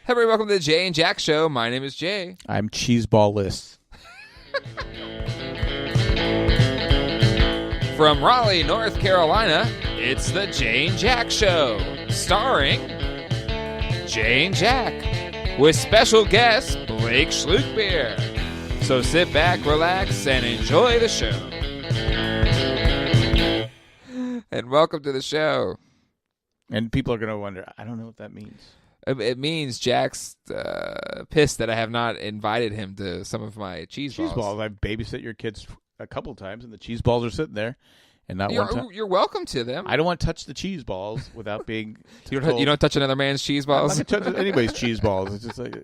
everybody, welcome to the Jay and Jack Show. My name is Jay. I'm cheeseballless. From Raleigh, North Carolina, it's the Jay and Jack Show, starring Jay and Jack, with special guest Blake Schlukbier. So sit back, relax, and enjoy the show. And welcome to the show. And people are going to wonder, I don't know what that means. It means Jack's pissed that I have not invited him to some of my cheese balls. I've babysit your kids a couple times, and the cheese balls are sitting there. And not one time. You're welcome to them. I don't want to touch the cheese balls without being You don't touch another man's cheese balls? I'm not going to touch anybody's cheese balls. It's just like,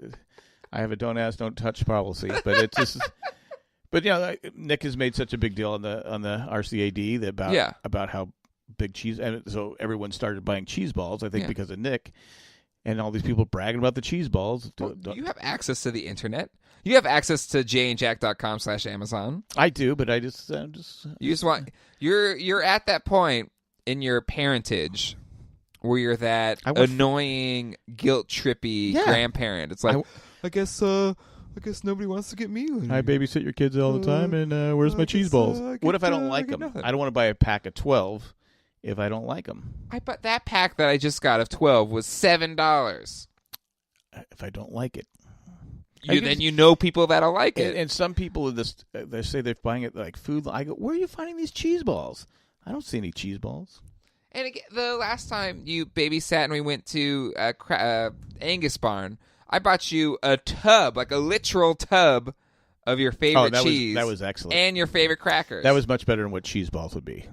I have a don't ask, don't touch policy. But it's just... But, Nick has made such a big deal on the RCAD about how big cheese... And so everyone started buying cheese balls, I think, because of Nick. And all these people bragging about the cheese balls. Well, you have access to the internet. You have access to jayandjack.com/Amazon. I do, but you just want you're at that point in your parentage where you're that annoying, guilt trippy grandparent. It's like I guess nobody wants to get me. I babysit your kids all the time, and where's my cheese balls? What if I don't like them? Nothing. I don't want to buy a pack of 12 if I don't like them. But that pack that I just got of 12 was $7. If I don't like it. Then you know people that'll like it. And some people they say they're buying it like food. I go, where are you finding these cheese balls? I don't see any cheese balls. And again, the last time you babysat and we went to Angus Barn, I bought you a tub, like a literal tub of your favorite cheese. That was excellent. And your favorite crackers. That was much better than what cheese balls would be.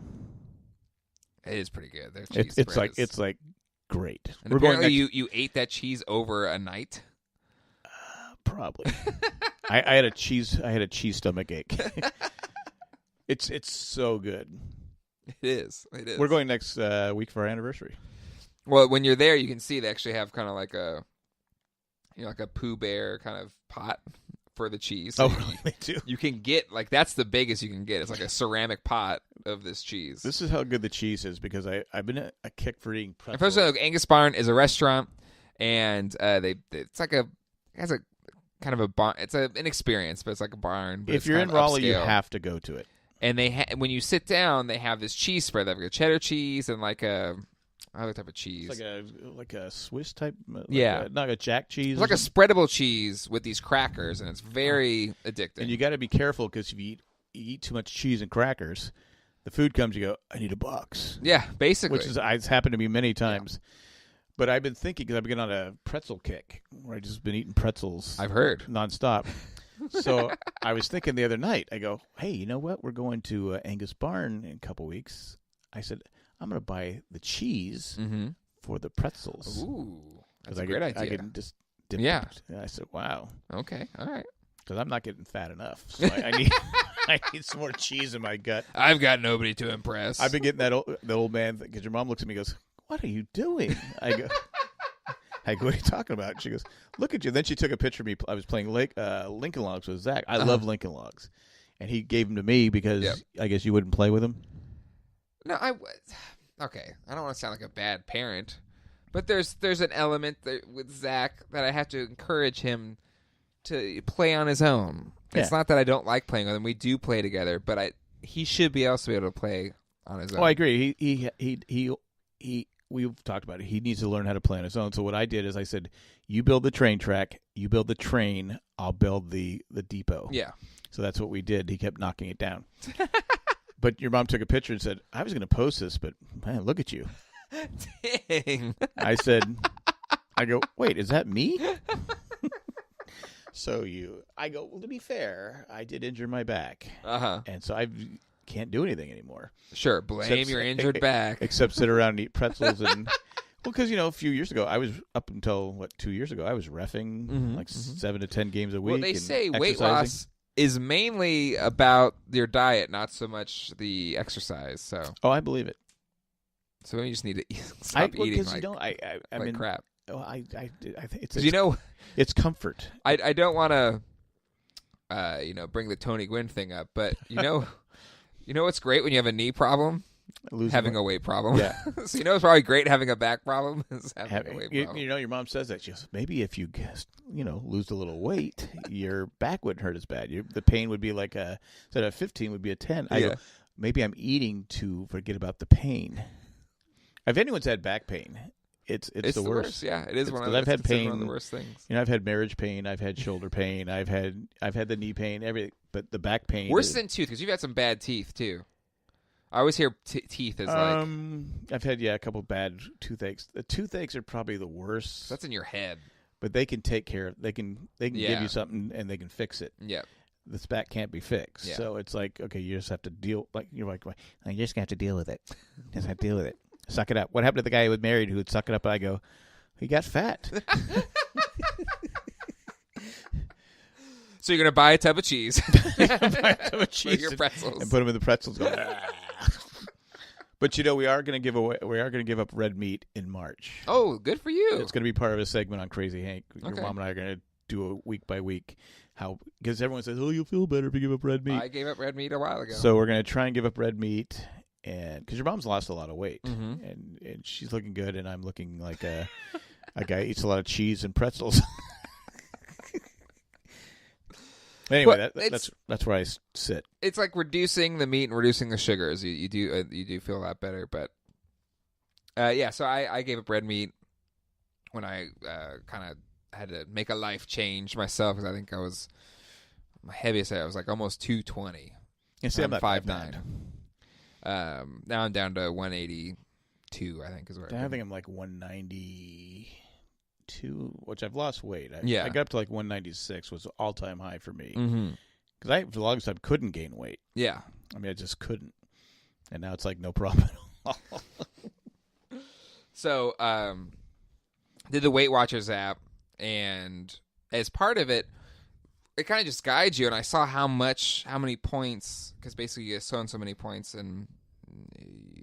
It is pretty good. Their cheese it's like great. And apparently you ate that cheese over a night. Probably. I had a cheese stomach ache. It's so good. It is. We're going next week for our anniversary. Well, when you're there, you can see they actually have kind of like a like a Pooh Bear kind of pot for the cheese. So really? They do. You can get that's the biggest you can get. It's like a ceramic pot of this cheese. This is how good the cheese is because I've been a kick for eating pretzels. First of all, Angus Barn is a restaurant, and it's like it has a kind of a barn. It's an experience, but it's like a barn. But if you're in Raleigh, you have to go to it. And when you sit down, they have this cheese spread. They have like a cheddar cheese and like a other type of cheese. It's like a Swiss type. Not a jack cheese. It's like a spreadable cheese with these crackers, and it's very addicting. And you got to be careful because if you eat too much cheese and crackers, the food comes. You go, I need a box. Yeah, basically. Which it's happened to me many times. Yeah. But I've been thinking, because I've been on a pretzel kick, where I've just been eating pretzels. I've heard. Nonstop. So I was thinking the other night, I go, hey, you know what? We're going to Angus Barn in a couple weeks. I said, I'm going to buy the cheese for the pretzels. Ooh, that's a great idea. I can just dip it. And I said, wow. Okay, all right. Because I'm not getting fat enough. So I need some more cheese in my gut. I've got nobody to impress. I've been getting the old man, because your mom looks at me and goes, what are you doing? I go, what are you talking about? She goes, look at you. Then she took a picture of me. I was playing Lincoln Logs with Zach. I love Lincoln Logs. And he gave them to me because I guess you wouldn't play with them. No, okay. I don't want to sound like a bad parent, but there's an element with Zach that I have to encourage him to play on his own. Yeah. It's not that I don't like playing with him. We do play together, but he should be able to play on his own. Oh, I agree. We've talked about it. He needs to learn how to play on his own. So what I did is I said, you build the train track, you build the train, I'll build the depot. Yeah. So that's what we did. He kept knocking it down. But your mom took a picture and said, I was going to post this, but man, look at you. Dang. I go, wait, is that me? I go, well, to be fair, I did injure my back. Uh-huh. And so I can't do anything anymore. Sure, blame your injured back. Except sit around and eat pretzels. And well, because, a few years ago, I was up until, 2 years ago, I was reffing 7 to 10 games a week. Well, they say weight loss is mainly about your diet, not so much the exercise. So. Oh, I believe it. So we just need to stop eating like crap. Oh, I think it's it's comfort. I don't want to bring the Tony Gwynn thing up, but you know what's great when you have a knee problem? having a weight problem. Yeah. So it's probably great having a back problem is having a weight problem. Your mom says that. She goes, maybe if you lose a little weight, your back wouldn't hurt as bad. The pain would be like instead of 15 would be a 10. I go, maybe I'm eating to forget about the pain. If anyone's had back pain, it's the worst. Yeah, it is one of the worst things. I've had marriage pain, I've had shoulder pain, I've had the knee pain, everything, but the back pain worse than tooth, because you've had some bad teeth too. I always hear teeth is like. I've had a couple bad toothaches. The toothaches are probably the worst. That's in your head. But they can take care of. They can give you something and they can fix it. Yeah. This back can't be fixed. Yeah. So it's like, okay, you just have to deal. You're like, you just have to deal with it. Just have to deal with it. Suck it up. What happened to the guy who was married who would suck it up? And I go, he got fat. So you're gonna buy a tub of cheese. Buy a tub of cheese your pretzels and put them in the pretzels. But we are going to give up red meat in March. Oh, good for you! It's going to be part of a segment on Crazy Hank. Your mom and I are going to do a week by week because everyone says, "Oh, you'll feel better if you give up red meat." I gave up red meat a while ago, so we're going to try and give up red meat, and because your mom's lost a lot of weight, mm-hmm. and she's looking good, and I'm looking like a guy who eats a lot of cheese and pretzels. Anyway, that's where I sit. It's like reducing the meat and reducing the sugars. You do feel a lot better, but So I gave up red meat when I kind of had to make a life change myself because I think my heaviest I was like almost 220. I'm 5'9". Now I'm down to 182. I think is where I think I'm like 192, which I've lost weight. I got up to like 196 was all time high for me because I for the longest time couldn't gain weight. Yeah, I mean I just couldn't, and now it's like no problem at all. So did the Weight Watchers app, and as part of it, it kind of just guides you. And I saw how many points, because basically you get so and so many points, and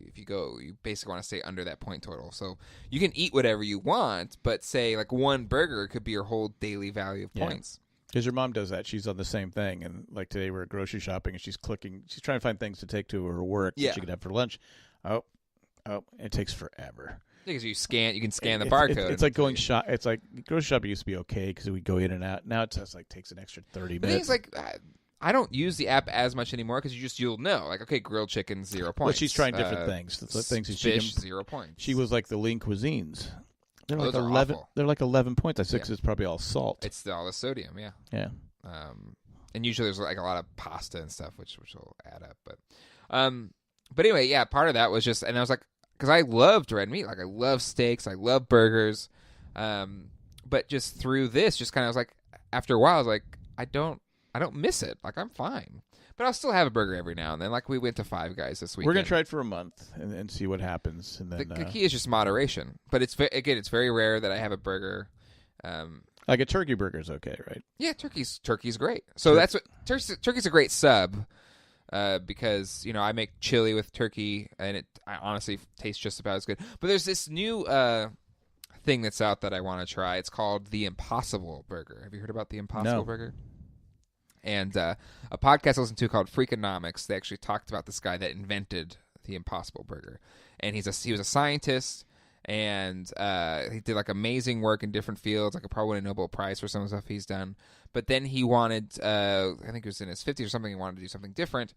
if you go, you basically want to stay under that point total. So you can eat whatever you want, but say like one burger could be your whole daily value of points. Because your mom does that. She's on the same thing. And like today we're grocery shopping and she's trying to find things to take to her work that she could have for lunch. Oh, it takes forever. Because you can scan the barcode. It's like going shop. It's like grocery shopping used to be okay because we go in and out. Now it just like takes an extra 30 minutes. It's like I don't use the app as much anymore because you'll know like okay, grilled chicken 0 points. Well, she's trying different things. Fish 0 points. She was like the lean cuisines. They're like those 11. Awful. They're like 11 points. I think it's probably all salt. It's all the sodium. Yeah. Yeah. And usually there's like a lot of pasta and stuff, which will add up. But anyway, yeah. Part of that was just, and I was like. Because I loved red meat. Like, I love steaks. I love burgers. But just through this, just kind of was like, after a while, I was like, I don't miss it. Like, I'm fine. But I'll still have a burger every now and then. Like, we went to Five Guys this weekend. We're going to try it for a month and see what happens. And then the key is just moderation. But it's very rare that I have a burger. Like a turkey burger is okay, right? Yeah, turkey's great. So that's what turkey's a great sub. Because I make chili with turkey, and I honestly tastes just about as good. But there's this new thing that's out that I want to try. It's called the Impossible Burger. Have you heard about the Impossible Burger? And a podcast I listened to called Freakonomics. They actually talked about this guy that invented the Impossible Burger, and he was a scientist, and he did like amazing work in different fields. Like, probably win a Nobel Prize for some of the stuff he's done. But then he wanted, I think it was in his 50s or something, he wanted to do something different.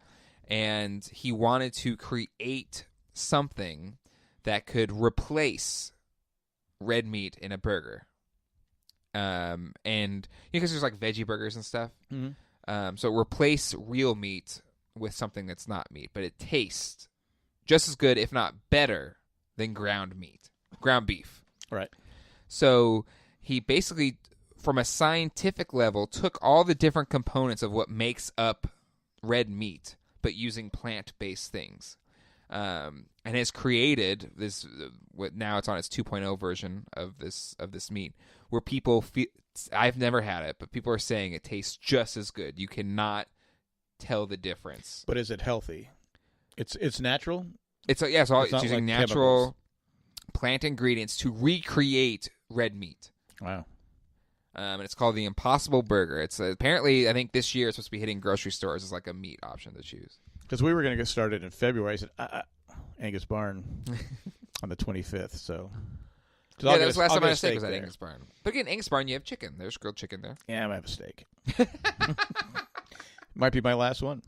And he wanted to create something that could replace red meat in a burger. And because there's like veggie burgers and stuff. Mm-hmm. So replace real meat with something that's not meat. But it tastes just as good, if not better, than ground beef. Right. So he basically, from a scientific level, took all the different components of what makes up red meat, but using plant-based things, and has created this. Now it's on its 2.0 version of this meat, where people feel. I've never had it, but people are saying it tastes just as good. You cannot tell the difference. But is it healthy? It's natural. It's using like natural plant ingredients to recreate red meat. Wow. And it's called the Impossible Burger. It's apparently, I think this year it's supposed to be hitting grocery stores as like a meat option to choose. Because we were going to get started in February. I said, Angus Barn on the 25th. So yeah, that was the last time I had a steak was at Angus Barn. But again, Angus Barn, you have chicken. There's grilled chicken there. Yeah, I might have a steak. Might be my last one.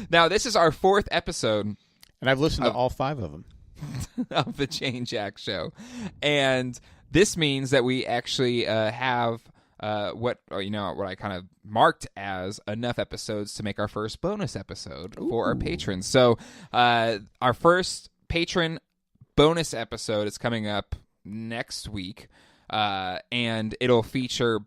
Now, this is our 4th episode. And I've listened to all 5 of them. Of the Jane Jack Show. And this means that we actually have what I kind of marked as enough episodes to make our first bonus episode for our patrons. So our first patron bonus episode is coming up next week, and it'll feature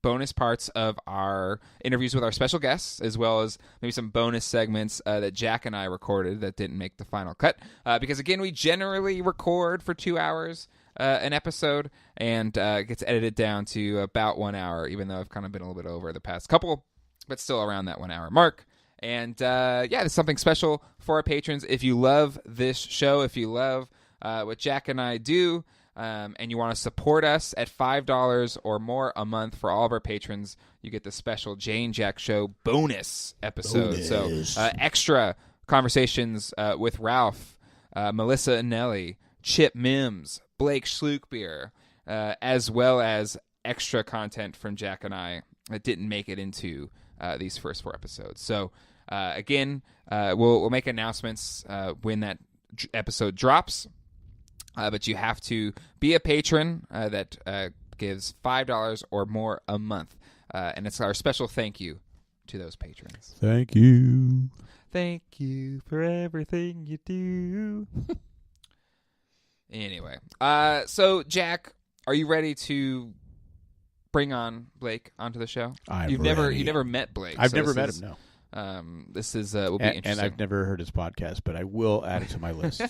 bonus parts of our interviews with our special guests, as well as maybe some bonus segments that Jack and I recorded that didn't make the final cut. Because, again, we generally record for 2 hours an episode, and it gets edited down to about 1 hour, even though I've kind of been a little bit over the past couple, but still around that 1 hour mark. And, there's something special for our patrons. If you love this show, if you love what Jack and I do, and you want to support us at $5 or more a month for all of our patrons, you get the special Jane Jack Show bonus episode. So extra conversations with Ralph, Melissa Anelli, Chip Mims, Blake Schlukbier, as well as extra content from Jack and I that didn't make it into these first 4 episodes. So again, we'll make announcements when that episode drops. But you have to be a patron that gives $5 or more a month. And it's our special thank you to those patrons. Thank you. Thank you for everything you do. Anyway, so Jack, are you ready to bring on Blake onto the show? You never met Blake. I've never met him. No. This is will be interesting. And I've never heard his podcast, but I will add it to my list.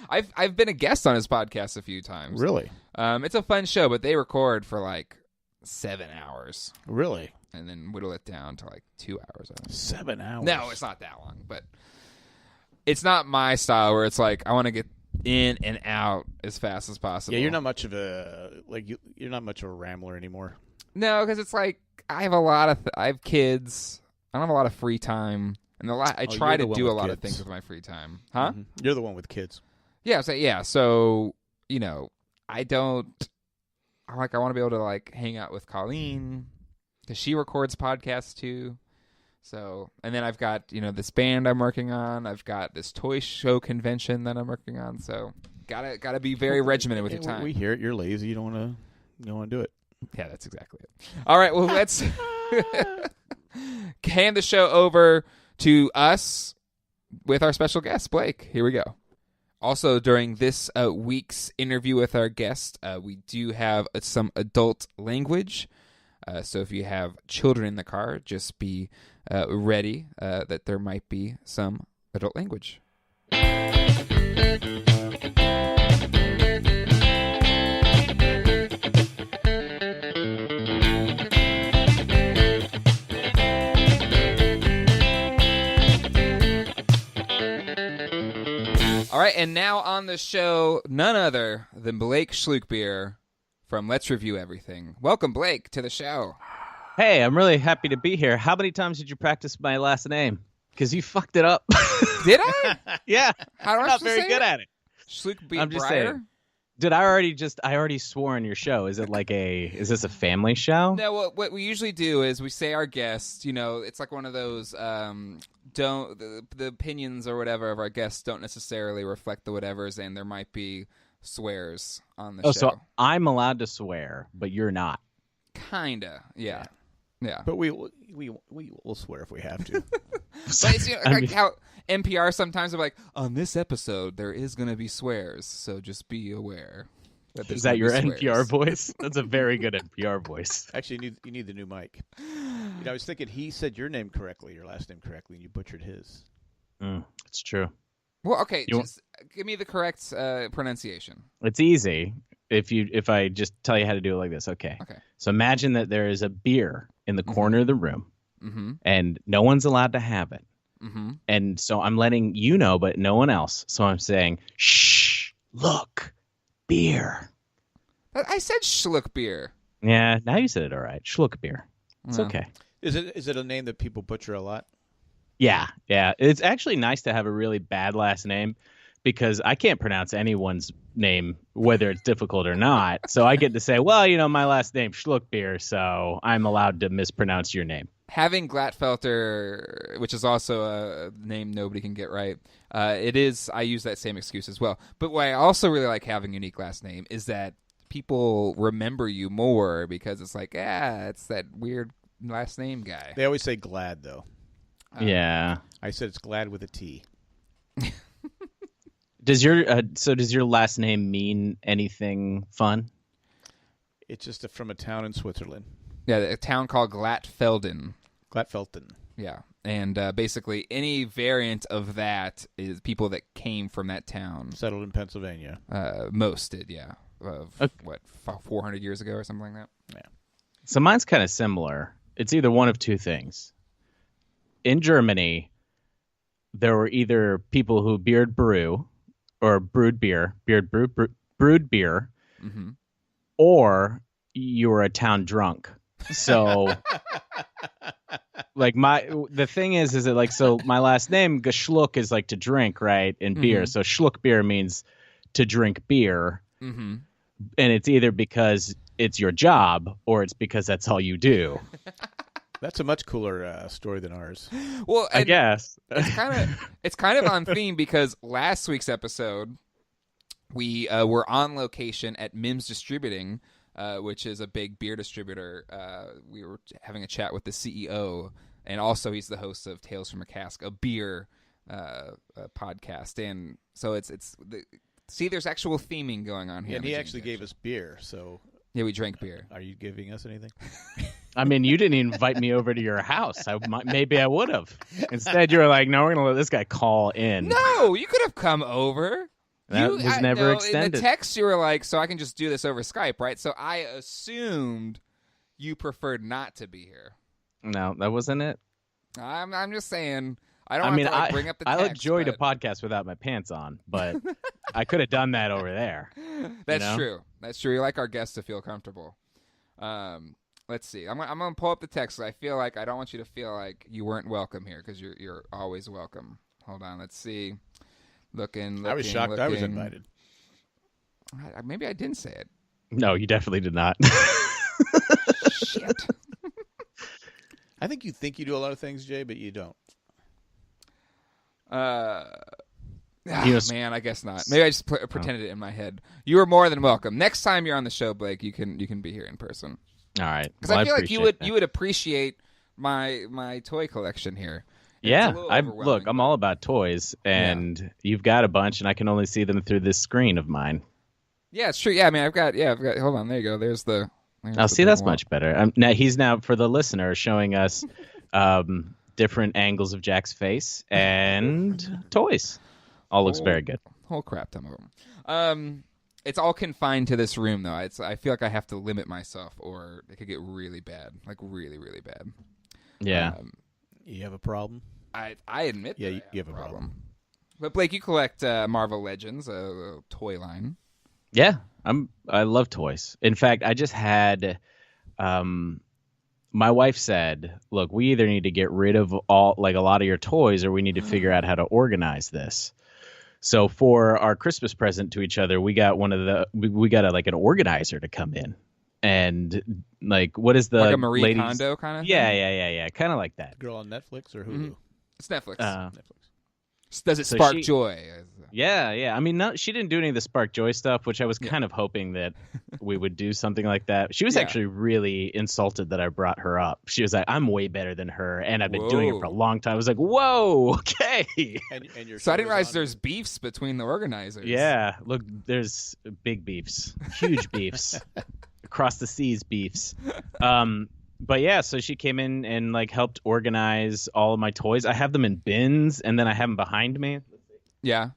I've been a guest on his podcast a few times. Really? It's a fun show, but they record for like 7 hours. Really? And then whittle it down to like 2 hours. 7 hours? No, it's not that long, but it's not my style where it's like I want to get in and out as fast as possible. Yeah, you're not much of a you're not much of a rambler anymore. No, because it's like I have I have kids. I don't have a lot of free time, and I try to do a lot of things with my free time. Huh? Mm-hmm. You're the one with kids. Yeah, so I don't. I want to be able to like hang out with Colleen because she records podcasts too. So, and then I've got this band I'm working on. I've got this toy show convention that I'm working on. So, gotta be very regimented with your time. We hear it. You're lazy. You don't want to do it. Yeah, that's exactly it. All right, well let's hand the show over to us with our special guest, Blake. Here we go. Also, during this week's interview with our guest, we do have some adult language. So if you have children in the car, just be ready that there might be some adult language. All right, and now on the show, none other than Blake Schlukbier from Let's Review Everything. Welcome, Blake, to the show. Hey, I'm really happy to be here. How many times did you practice my last name? Because you fucked it up. Did I? Yeah. How do I not very good at it. Schlukbier. I'm just saying. Did I already swore on your show? Is this a family show? No, what we usually do is we say our guests, it's like one of those the opinions or whatever of our guests don't necessarily reflect the whatevers, and there might be swears on the show. So I'm allowed to swear, but you're not. Kinda, yeah. But we will swear if we have to. But it's, like how NPR sometimes are like, on this episode there is going to be swears, so just be aware. Is that your NPR voice? That's a very good NPR voice. Actually, you need the new mic. I was thinking he said your name correctly, your last name correctly, and you butchered his. It's true. Well, okay, just give me the correct pronunciation. It's easy if I just tell you how to do it like this. Okay. So imagine that there is a beer in the corner of the room, and no one's allowed to have it. And so I'm letting you know, but no one else. So I'm saying, shh, look, beer. I said Schlukbier. Yeah, now you said it all right. Schlukbier. It's okay. Is it a name that people butcher a lot? Yeah. It's actually nice to have a really bad last name because I can't pronounce anyone's name, whether it's difficult or not. So I get to say, well, my last name's Schlukbier, so I'm allowed to mispronounce your name. Having Glatfelter, which is also a name nobody can get right, it is. I use that same excuse as well. But what I also really like having a unique last name is that people remember you more because it's like, it's that weird last name guy. They always say Glad, though. Yeah. I said it's Glad with a T. Does your last name mean anything fun? It's just from a town in Switzerland. Yeah, a town called Glatfelden. Glatfelden. Yeah, and basically any variant of that is people that came from that town. Settled in Pennsylvania. Most did, yeah. 400 years ago or something like that? Yeah. So mine's kind of similar. It's either one of two things. In Germany, there were either people who brewed beer, mm-hmm. or you were a town drunk. So, the thing is that like, so my last name Geschluck is like to drink, right? In beer. Mm-hmm. So Schlukbier means to drink beer. Mm-hmm. And it's either because it's your job or it's because that's all you do. That's a much cooler story than ours. Well, I guess it's kind of on theme because last week's episode we were on location at Mims Distributing, which is a big beer distributor. We were having a chat with the CEO, and also he's the host of Tales from a Cask, a beer podcast. And so there's actual theming going on here. Yeah, and he actually gave us beer, so... Yeah, we drank beer. Are you giving us anything? I mean, you didn't invite me over to your house. Maybe I would have. Instead, you were like, no, we're going to let this guy call in. No, you could have come over. That was never extended. In the text, you were like, so I can just do this over Skype, right? So I assumed you preferred not to be here. No, that wasn't it. I'm just saying... I don't want to bring up the text. I enjoyed a podcast without my pants on, but I could have done that over there. That's true. That's true. You like our guests to feel comfortable. Let's see. I'm going to pull up the text. I feel like I don't want you to feel like you weren't welcome here because you're always welcome. Hold on. Let's see. Looking. I was shocked I was invited. Maybe I didn't say it. No, you definitely did not. Shit. I think you do a lot of things, Jay, but you don't. Man, I guess not. Maybe I just pretended it in my head. You are more than welcome. Next time you're on the show, Blake, you can be here in person. All right. Because I feel like you would appreciate my toy collection here. Yeah, I'm all about toys, and you've got a bunch, and I can only see them through this screen of mine. Yeah, it's true. Yeah, I mean, I've got. Hold on, there you go. There's the. See, that's much better. He's now for the listener showing us. Different angles of Jack's face and toys. All looks very good. Whole crap ton of them. It's all confined to this room, though. I feel like I have to limit myself, or it could get really bad, like really, really bad. Yeah. You have a problem? I admit. Yeah, you have a problem. But Blake, you collect Marvel Legends, a toy line. Yeah, I love toys. In fact, I just had. My wife said, look, we either need to get rid of a lot of your toys or we need to figure out how to organize this. So for our Christmas present to each other, we got an organizer to come in. And what is the like a Marie Kondo kind of thing? Yeah. Kind of like that. Girl on Netflix or Hulu? It's Netflix. Netflix. Does it spark joy? Yeah. I mean, she didn't do any of the spark joy stuff, which I was kind of hoping that we would do something like that. She was actually really insulted that I brought her up. She was like, I'm way better than her, and I've been doing it for a long time. I was like, whoa, okay. And so I didn't realize there's beefs between the organizers. Yeah, look, there's big beefs, huge beefs, across the seas beefs. But yeah, so she came in and helped organize all of my toys. I have them in bins, and then I have them behind me. Yeah.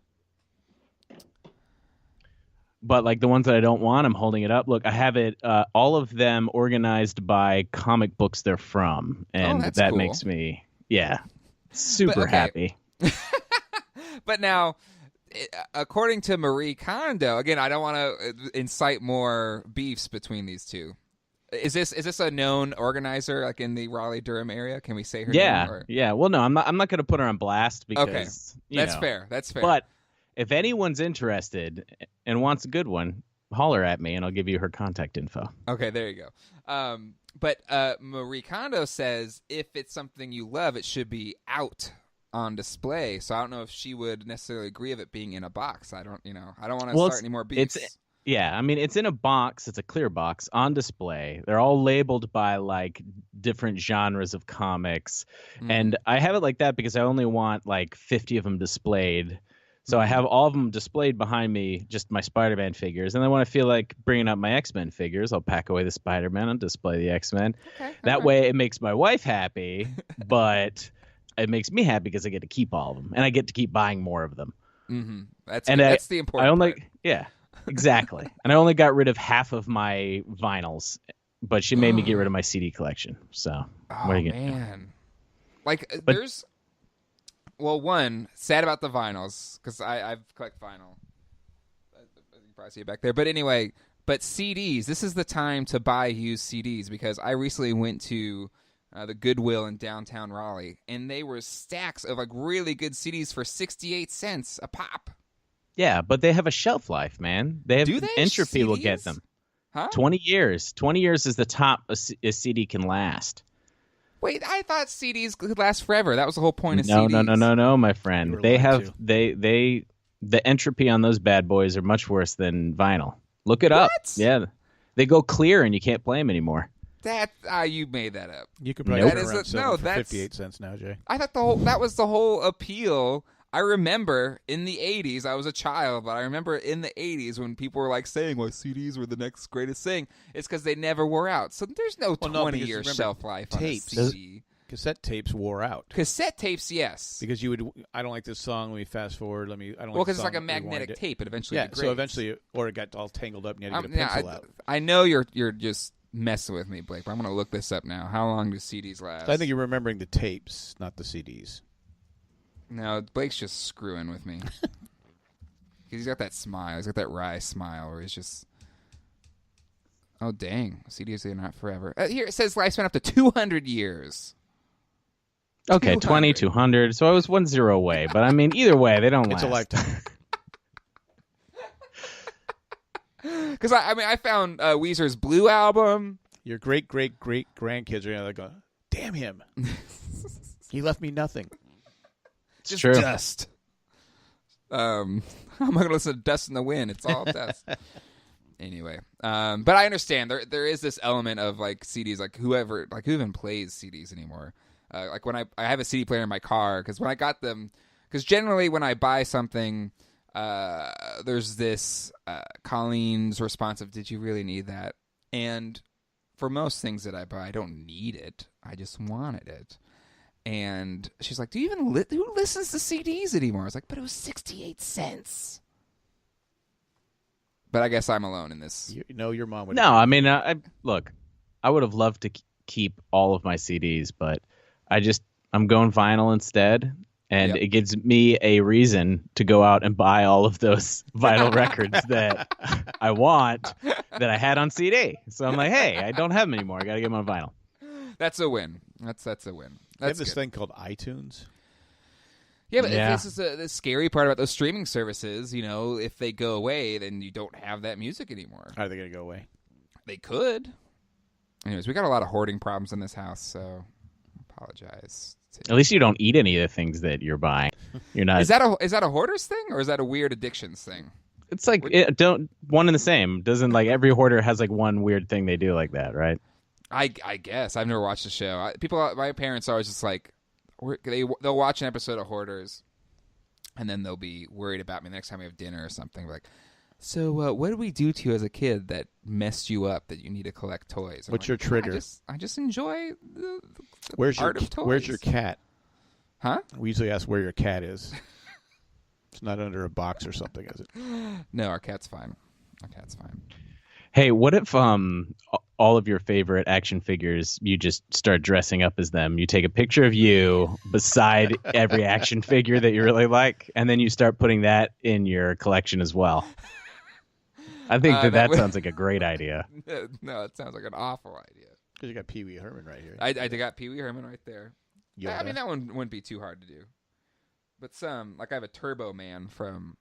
But the ones that I don't want, I'm holding it up. Look, I have it, all of them organized by comic books they're from, and that cool. Makes me, super happy. But now, according to Marie Kondo, again, I don't want to incite more beefs between these two. Is this a known organizer like in the Raleigh-Durham area? Can we say her name? Or? Yeah. Well, no, I'm not going to put her on blast because That's fair. That's fair. But if anyone's interested and wants a good one, holler at me and I'll give you her contact info. Okay, there you go. But Marie Kondo says if it's something you love, it should be out on display. So I don't know if she would necessarily agree of it being in a box. I don't want to start any more beefs. Yeah, I mean, it's in a box. It's a clear box on display. They're all labeled by like different genres of comics. And I have it like that because I only want like 50 of them displayed. So I have all of them displayed behind me, just my Spider-Man figures. And then when I feel like bringing up my X-Men figures, I'll pack away the Spider-Man and display the X-Men. Okay, that way it makes my wife happy, but it makes me happy because I get to keep all of them. And I get to keep buying more of them. Mm-hmm. That's the important part. Yeah, exactly. And I only got rid of half of my vinyls, but she made me get rid of my CD collection. So what are you going to do? Like, there's... Well, one, sad about the vinyls, because I've collected vinyl. You can probably see it back there. But anyway, CDs, this is the time to buy used CDs, because I recently went to the Goodwill in downtown Raleigh, and they were stacks of like really good CDs for 68 cents a pop. Yeah, but they have a shelf life, man. They have Do they? Entropy CDs? will get them. Huh? 20 years. 20 years is the top a CD can last. Wait, I thought CDs could last forever. That was the whole point of CDs. No, my friend. They have the entropy on those bad boys are much worse than vinyl. Look it up. Yeah, they go clear and you can't play them anymore. That you made that up. You could probably around for 58 cents now, Jay. I thought that was the whole appeal. I remember in the 80s, I was a child, but I remember in the 80s when people were like saying, well, CDs were the next greatest thing. It's because they never wore out. So there's no 20-year shelf life tapes. On a CD. Cassette tapes wore out. Cassette tapes, yes. Because I don't like this song, let me fast forward, I don't like because it's like a magnetic tape. It eventually degrades. So eventually, or it got all tangled up and you had to get a pencil out. I know you're just messing with me, Blake, but I'm going to look this up now. How long do CDs last? So I think you're remembering the tapes, not the CDs. No, Blake's just screwing with me. He's got that smile. He's got that wry smile where he's just... Oh, dang. CDs are not forever. Here it says lifespan up to 200 years. Okay, 20, 200. So I was 1 0 away. But, I mean, either way, they don't last. It's a lifetime. Because, I found Weezer's Blue album. Your great-great-great-grandkids are like, going, damn him. He left me nothing. Just true. Dust. I'm not going to listen to Dust in the Wind. It's all dust. Anyway, but I understand there is this element of like CDs, like who even plays CDs anymore? Like when I have a CD player in my car, because when I got them, because generally when I buy something, there's this Colleen's response of, "Did you really need that?" And for most things that I buy, I don't need it. I just wanted it. And she's like, "Do you even who listens to CDs anymore?" I was like, "But it was 68 cents." But I guess I'm alone in this. Your mom would. No, I mean, look, I would have loved to keep all of my CDs, but I'm going vinyl instead, and it gives me a reason to go out and buy all of those vinyl records that I want that I had on CD. So I'm like, hey, I don't have them anymore. I got to get them on vinyl. That's a win. That's a win. They have this thing called iTunes. Yeah, but this is the scary part about those streaming services. You know, if they go away, then you don't have that music anymore. How are they going to go away? They could. Anyways, we got a lot of hoarding problems in this house, so I apologize. At least you don't eat any of the things that you're buying. You're not. Is that a hoarder's thing, or is that a weird addictions thing? It's like one and the same. Doesn't like every hoarder has like one weird thing they do like that, right? I guess I've never watched the show. My parents are always just like, they'll watch an episode of Hoarders, and then they'll be worried about me the next time we have dinner or something. Like, so what did we do to you as a kid that messed you up that you need to collect toys? What's your trigger? I just enjoy the art of toys. Where's your cat? Huh? We usually ask where your cat is. It's not under a box or something, is it? No, our cat's fine. Hey, what if all of your favorite action figures, you just start dressing up as them? You take a picture of you beside every action figure that you really like, and then you start putting that in your collection as well. I think that sounds like a great idea. No, it sounds like an awful idea. Because you got Pee Wee Herman right here. I got Pee Wee Herman right there. Yoda. I mean, that one wouldn't be too hard to do. But I have a Turbo Man from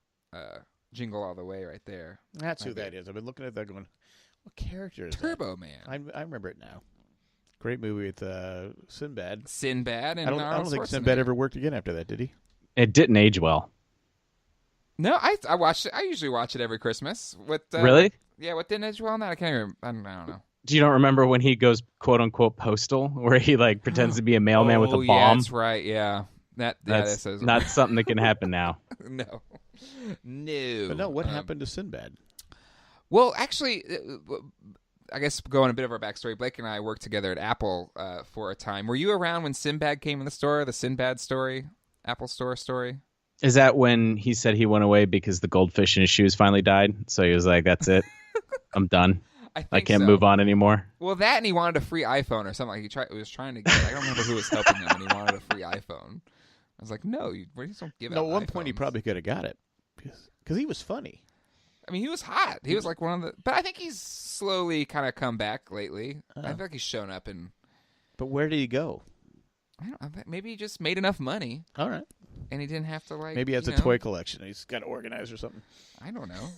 Jingle All the Way right there. That's who that is. I've been looking at that going, what character is Turbo Man. I remember it now. Great movie with Sinbad. And I don't think Sinbad ever worked again after that, did he? It didn't age well. No, I watched it. I usually watch it every Christmas. Really? Yeah, what didn't age well on that? I can't remember. I don't know. Do you don't remember when he goes quote unquote postal, where he like pretends to be a mailman with a bomb? Yeah, that's right. Yeah, that's not something that can happen now. No. But no, what happened to Sinbad? Well, actually, I guess going a bit of our backstory, Blake and I worked together at Apple for a time. Were you around when Sinbad came in the store? The Sinbad story, Apple Store story. Is that when he said he went away because the goldfish in his shoes finally died? So he was like, "That's it, I'm done." I can't move on anymore. Well, that and he wanted a free iPhone or something. He was trying to get. I don't remember who was helping him, and he wanted a free iPhone. I was like, no, you just don't give out. No, at one point he probably could have got it because he was funny. I mean, he was hot. He was like one of the. But I think he's slowly kind of come back lately. I feel like he's shown up and. But where did he go? I don't know. Maybe he just made enough money. All right. And he didn't have to Maybe he has a toy collection. He's got to organize or something. I don't know.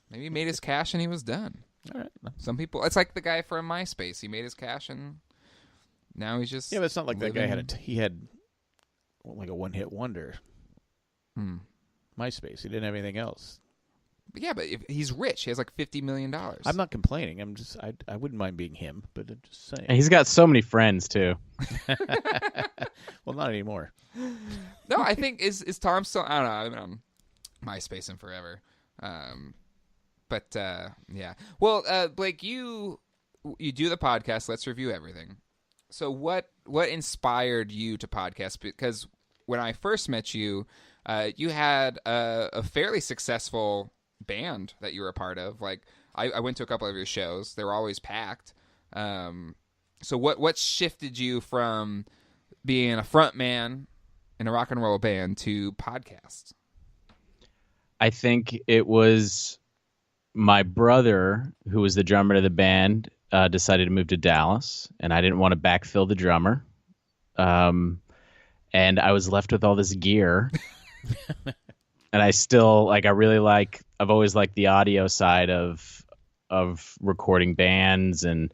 Maybe he made his cash and he was done. All right. Some people, it's like the guy from MySpace. He made his cash and now he's just. Yeah, but it's not like that guy he had like a one-hit wonder. MySpace. He didn't have anything else. But yeah, but if he's rich. He has like $50 million. I'm not complaining. I'm just I wouldn't mind being him, but I'm just saying. And he's got so many friends too. Well, not anymore. No, I think is Tom still? I don't know. I've been on MySpace and forever. But yeah. Well, Blake, you do the podcast. Let's review everything. So what inspired you to podcast? Because when I first met you, you had a fairly successful band that you were a part of. Like I went to a couple of your shows. They were always packed. So what shifted you from being a front man in a rock and roll band to podcast? I think it was my brother, who was the drummer of the band, decided to move to Dallas, and I didn't want to backfill the drummer. And I was left with all this gear. And I still I've always liked the audio side of recording bands and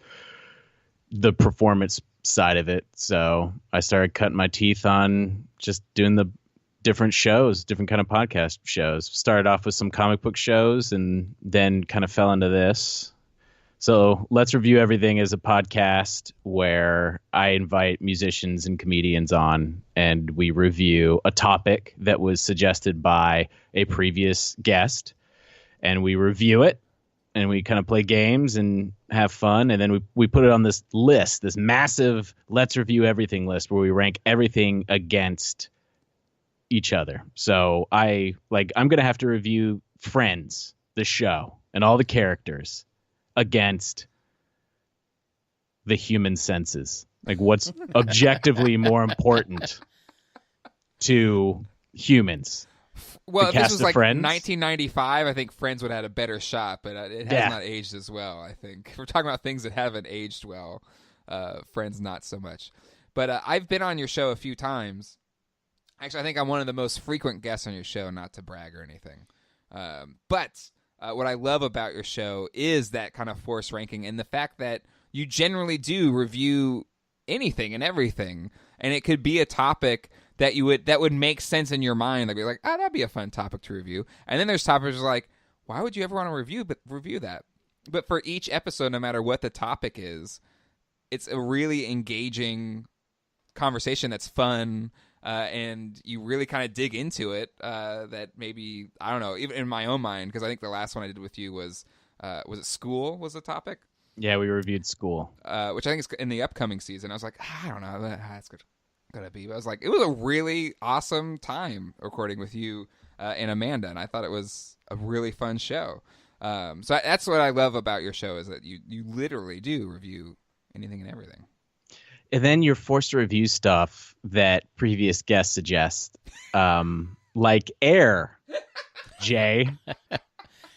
the performance side of it. So I started cutting my teeth on just doing the different shows, different kind of podcast shows. Started off with some comic book shows and then kind of fell into this. So Let's Review Everything is a podcast where I invite musicians and comedians on and we review a topic that was suggested by a previous guest, and we review it and we kind of play games and have fun. And then we put it on this list, this massive Let's Review Everything list where we rank everything against each other. So I'm going to have to review Friends, the show, and all the characters against the human senses. Like what's objectively more important to humans. Well, if this was like Friends? 1995, I think Friends would have had a better shot, but it has not aged as well, I think. If we're talking about things that haven't aged well, Friends not so much. But I've been on your show a few times. Actually, I think I'm one of the most frequent guests on your show, not to brag or anything. But what I love about your show is that kind of force ranking and the fact that you generally do review anything and everything, and it could be a topic that would make sense in your mind. Like be like, that'd be a fun topic to review. And then there's topics like, why would you ever want to review that? But for each episode, no matter what the topic is, it's a really engaging conversation that's fun. And you really kind of dig into it. That maybe, I don't know, even in my own mind, because I think the last one I did with you was it School was the topic? Yeah, we reviewed School, which I think is in the upcoming season. I was like, I don't know, that's gonna be. But I was like, it was a really awesome time recording with you and Amanda, and I thought it was a really fun show. So that's what I love about your show is that you literally do review anything and everything. And then you're forced to review stuff that previous guests suggest, like Air, Jay.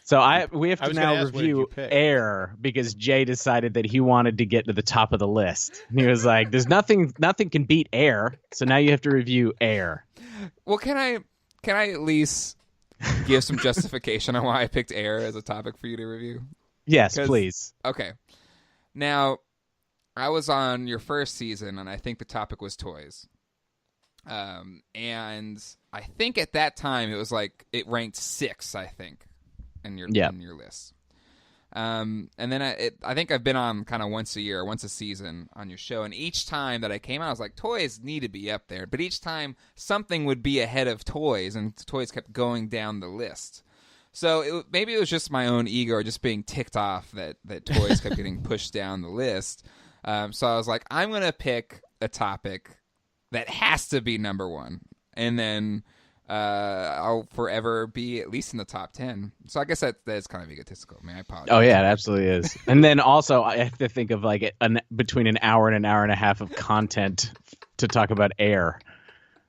So we have to now review Air because Jay decided that he wanted to get to the top of the list. And he was like, "There's nothing can beat Air." So now you have to review Air. Well, can I at least give some justification on why I picked Air as a topic for you to review? Yes, please. Okay. Now, I was on your first season, and I think the topic was toys. And I think at that time it was like it ranked 6, I think, in your list. And then I think I've been on kind of once a season on your show, and each time that I came out, I was like, toys need to be up there. But each time something would be ahead of toys, and toys kept going down the list. So maybe it was just my own ego or just being ticked off that toys kept getting pushed down the list. So I was like, I'm going to pick a topic that has to be number 1. And then I'll forever be at least in the top 10. So I guess that's kind of egotistical. I mean, I apologize. Oh, yeah, it absolutely is. And then also I have to think of like between an hour and an hour and a half of content to talk about Air.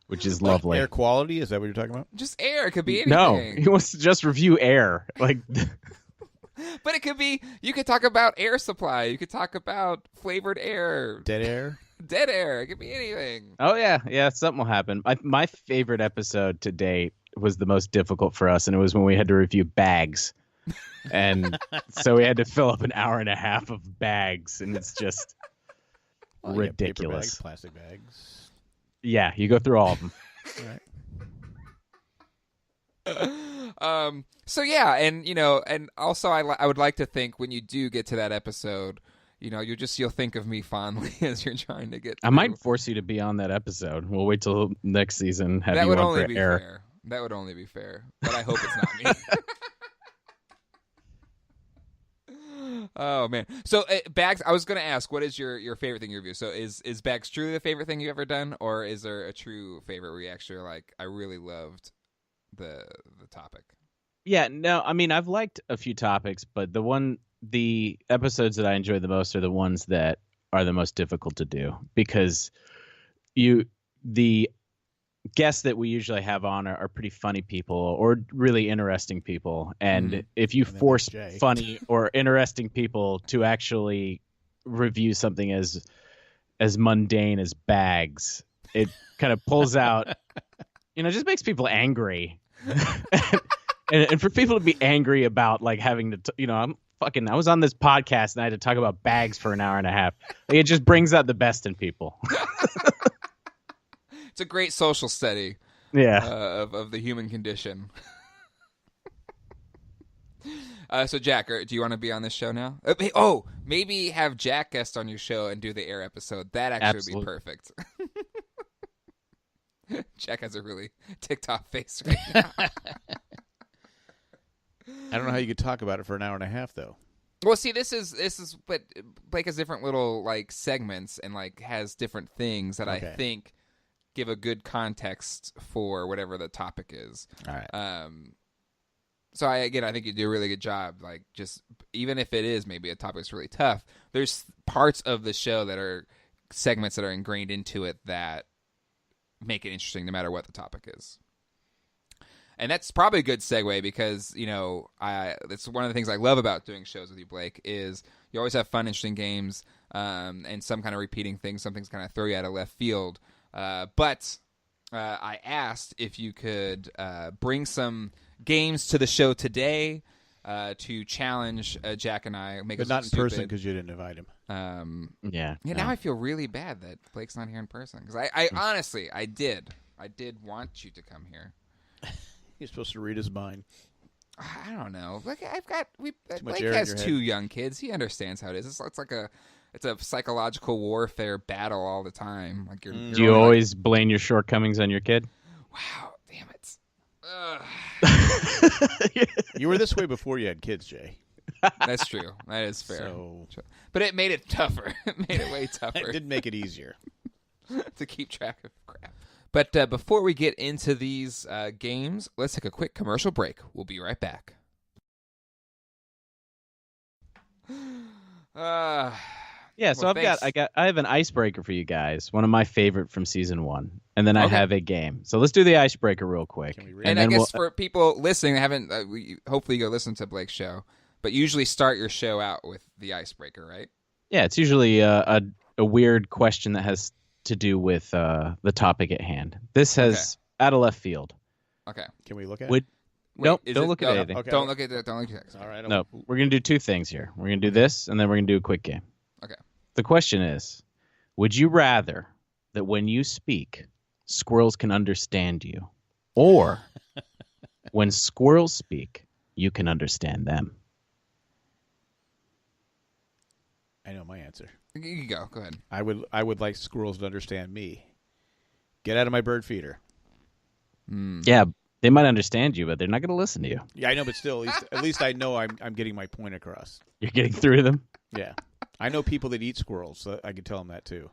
Which is lovely. Air quality? Is that what you're talking about? Just Air. It could be anything. No, he wants to just review Air. Like, but it could be. You could talk about air supply. You could talk about flavored air. Dead air. Dead air. It could be anything. Oh yeah. Something will happen. My favorite episode to date was the most difficult for us, and it was when we had to review bags, and so we had to fill up an hour and a half of bags, and it's just ridiculous. Paper bags, plastic bags. Yeah, you go through all of them. All right. So yeah, and also I would like to think when you do get to that episode, you'll think of me fondly as you're trying to get. I might force you to be on that episode. We'll wait till next season. That would only be fair. That would only be fair, but I hope it's not me. Oh man! So bags. I was gonna ask, what is your favorite thing you review? So is bags truly the favorite thing you've ever done, or is there a true favorite where you actually are like, I really loved the topic? Yeah, no, I mean I've liked a few topics, but the episodes that I enjoy the most are the ones that are the most difficult to do because the guests that we usually have on are pretty funny people or really interesting people. And if you force funny or interesting people to actually review something as mundane as bags, it kind of pulls out, just makes people angry. and for people to be angry about like having to, I was on this podcast and I had to talk about bags for an hour and a half. Like, it just brings out the best in people. It's a great social study, of the human condition. So Jack, do you want to be on this show now? Maybe have Jack guest on your show and do the Air episode. That actually would be perfect. Jack has a really ticked off face right now. I don't know how you could talk about it for an hour and a half, though. Well, see, this is what Blake has different little like segments and like has different things that I think give a good context for whatever the topic is. All right. So I think you do a really good job. Like, just even if it is maybe a topic that's really tough, there's parts of the show that are segments that are ingrained into it that make it interesting no matter what the topic is. And that's probably a good segue because, that's one of the things I love about doing shows with you, Blake, is you always have fun, interesting games, and some kind of repeating things. Some things kind of throw you out of left field. But I asked if you could bring some games to the show today to challenge Jack and I. But not in person because you didn't invite him. Yeah. Now I feel really bad that Blake's not here in person because I honestly, I did want you to come here. He's supposed to read his mind. I don't know. Like Blake has 2 young kids. He understands how it is. It's a psychological warfare battle all the time. Like you're Do you always blame your shortcomings on your kid? Wow, damn it. You were this way before you had kids, Jay. That's true. That is fair. But it made it tougher. It made it way tougher. It did make it easier. To keep track of crap. But before we get into these games, let's take a quick commercial break. We'll be right back. Yeah, so I have an icebreaker for you guys. One of my favorite from season 1, and then I have a game. So let's do the icebreaker real quick. And I guess for people listening, haven't hopefully you go listen to Blake's show, but usually start your show out with the icebreaker, right? Yeah, it's usually a weird question that has to do with the topic at hand. This has out of left field. Okay. Can we look at it? Nope, don't look at anything. Okay. Don't look at it. Don't look at it. All right. No, we're going to do 2 things here. We're going to do this, and then we're going to do a quick game. Okay. The question is, would you rather that when you speak, squirrels can understand you, or when squirrels speak, you can understand them? I know my answer. You go. Go ahead. I would like squirrels to understand me. Get out of my bird feeder. Yeah, they might understand you, but they're not going to listen to you. Yeah, I know, but still, at least I know I'm getting my point across. You're getting through them? Yeah. I know people that eat squirrels, so I can tell them that too.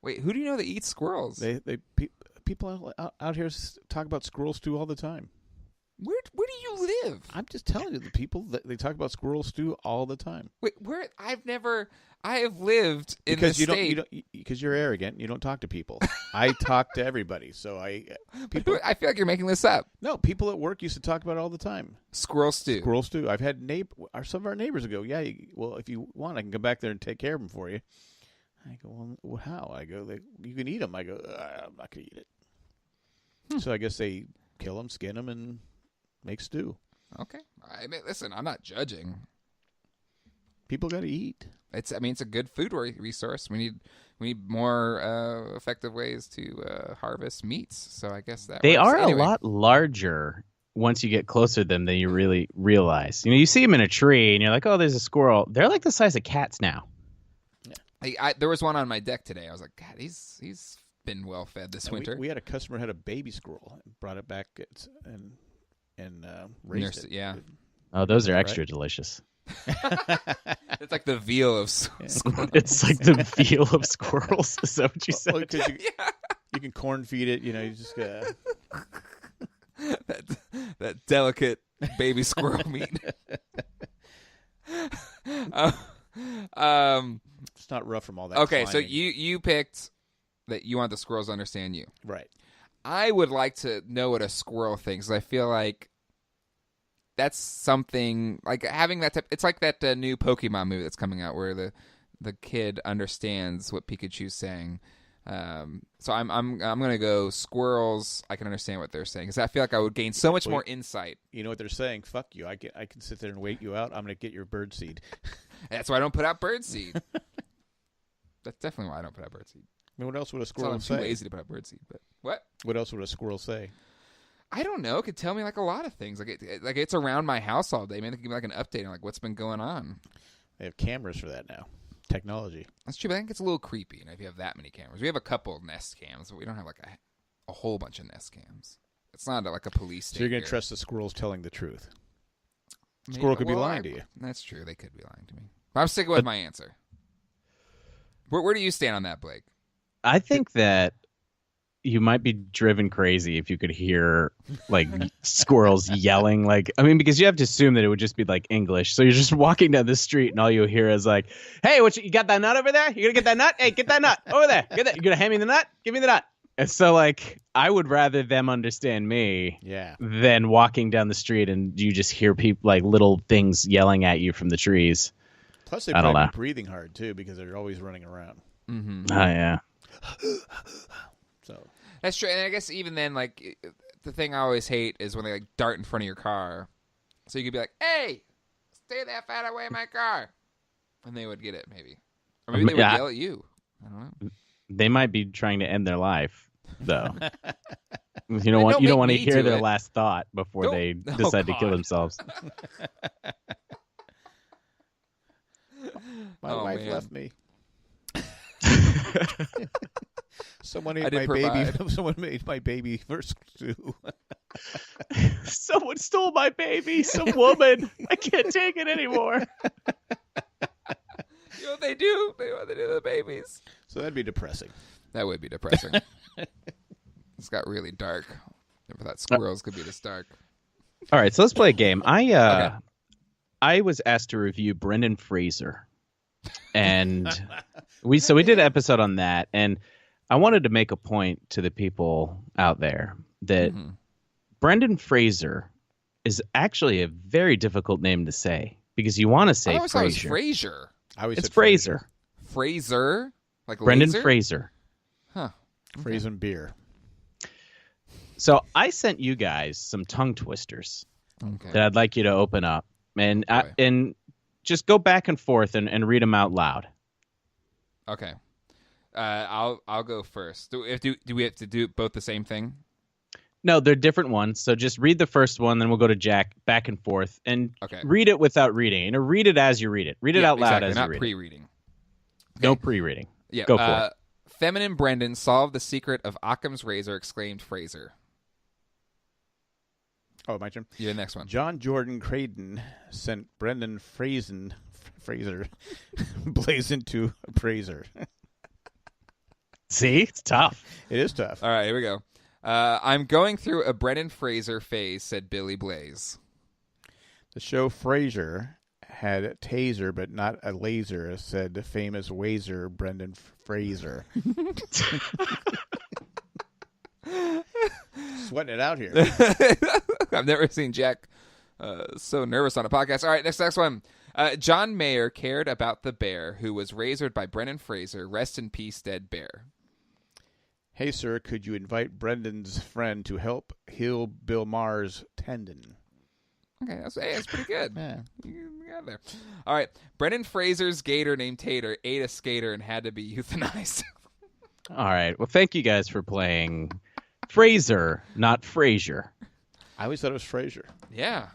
Wait, who do you know that eats squirrels? People out here talk about squirrel stew all the time. Where do you live? I'm just telling you, the people that they talk about squirrel stew all the time. Wait, where? I have lived in the state. Because you're arrogant. You don't talk to people. I talk to everybody. So I feel like you're making this up. No, people at work used to talk about it all the time. Squirrel stew. Squirrel stew. I've had some of our neighbors go, yeah, well, if you want, I can come back there and take care of them for you. I go, well, how? I go, you can eat them. I go, I'm not going to eat it. So I guess they kill them, skin them, and make stew. Okay. I mean, listen, I'm not judging. People got to eat. It's a good food resource. We need more effective ways to harvest meats. So I guess that they works. are a lot larger once you get closer to them than you really realize. You know, you see them in a tree and you're like, oh, there's a squirrel. They're like the size of cats now. Yeah. There was one on my deck today. I was like, God, he's been well fed this winter. We had a customer who had a baby squirrel and brought it back and raised it. Yeah. Oh, those are extra delicious. It's like the veal of squirrels. It's like the veal of squirrels. Is that what you said? Well, you can corn feed it. You know, you just that delicate baby squirrel meat. It's not rough from all that. Okay, climbing. so you picked that you want the squirrels to understand you, right? I would like to know what a squirrel thinks. I feel like that's something like having that type. It's like that new Pokemon movie that's coming out where the kid understands what Pikachu's saying. So I'm gonna go squirrels. I can understand what they're saying because I feel like I would gain so much more insight. You know what they're saying? Fuck you! I can sit there and wait you out. I'm gonna get your bird seed. That's why I don't put out bird seed. That's definitely why I don't put out bird seed. I mean, what else would a squirrel say? I'm too lazy to put out bird seed. But what? What else would a squirrel say? I don't know. It could tell me like a lot of things. Like it's around my house all day. Man, they can give me like an update on like what's been going on. They have cameras for that now. Technology. That's true, but I think it's a little creepy. If you have that many cameras, we have a couple of Nest cams, but we don't have like a whole bunch of Nest cams. It's not like a police state. So you're going to trust the squirrels telling the truth? Squirrel could be lying to you. That's true. They could be lying to me. But I'm sticking with my answer. Where do you stand on that, Blake? I think that you might be driven crazy if you could hear like squirrels yelling. Like, I mean, because you have to assume that it would just be like English. So you're just walking down the street and all you hear is like, hey, you got that nut over there? You gonna get that nut? Hey, get that nut over there. Get that. You gonna hand me the nut? Give me the nut. And so like, I would rather them understand me than walking down the street and you just hear people like little things yelling at you from the trees. Plus they probably be breathing hard too because they're always running around. Mm-hmm. Oh yeah. So that's true, and I guess even then, like the thing I always hate is when they like dart in front of your car. So you could be like, "Hey, stay that fat away my car," and they would get it maybe, or maybe they would yell at you. I don't know. They might be trying to end their life, though. You don't want to hear their last thought before they decide to kill themselves. My wife left me. Someone made my baby first stew. Someone stole my baby. Some woman. I can't take it anymore. You know what they do? They do to the babies. So that'd be depressing. That would be depressing. It's got really dark. Never thought squirrels could be this dark. All right, so let's play a game. I was asked to review Brendan Fraser. And we did an episode on that, and I wanted to make a point to the people out there that Brendan Fraser is actually a very difficult name to say because you want to say Fraser. Fraser. It's Fraser. Fraser, like Brendan laser? Fraser. Huh. Fraser beer. So I sent you guys some tongue twisters that I'd like you to open up and just go back and forth and read them out loud. Okay. I'll go first. Do we have to do both the same thing? No, they're different ones. So just read the first one, then we'll go to Jack back and forth and read it without reading. Read it as you read it. Read it out loud as you read it. Not pre-reading. Okay. No pre-reading. Yeah. Go for it. Feminine Brendan solved the secret of Occam's razor, exclaimed Fraser. Oh, my turn? Yeah, next one. John Jordan Creighton sent Brendan Fraser blazing to appraiser. See? It's tough. It is tough. All right, here we go. I'm going through a Brendan Fraser phase, said Billy Blaze. The show Frasier had a taser, but not a laser, said the famous wazer Brendan Fraser. Sweating it out here. I've never seen Jack so nervous on a podcast. All right, next one. John Mayer cared about the bear who was razored by Brendan Fraser. Rest in peace, dead bear. Hey, sir, could you invite Brendan's friend to help heal Bill Maher's tendon? Okay, that's pretty good. Yeah. You got there. All right. Brendan Fraser's gator named Tater ate a skater and had to be euthanized. All right. Well, thank you guys for playing Fraser, not Frasier. I always thought it was Frasier. Yeah.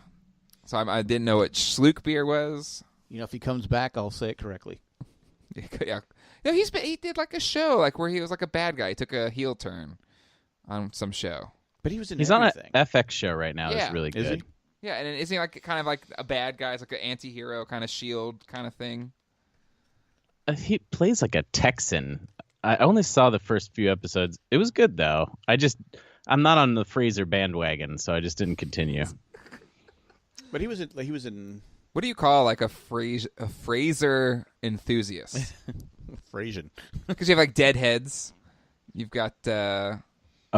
So I didn't know what Schlukbier was. You know, if he comes back, I'll say it correctly. Yeah. Yeah, he did like a show like where he was like a bad guy. He took a heel turn on some show. But he's everything. On an FX show right now. Yeah. It's really good. Is he? Yeah, and isn't he like kind of like a bad guy? It's like an anti-hero kind of shield kind of thing. He plays like a Texan. I only saw the first few episodes. It was good though. I'm not on the Fraser bandwagon, so I just didn't continue. But he was in. What do you call like a Fraser enthusiast? Frasian. Because you have like dead heads. You've got a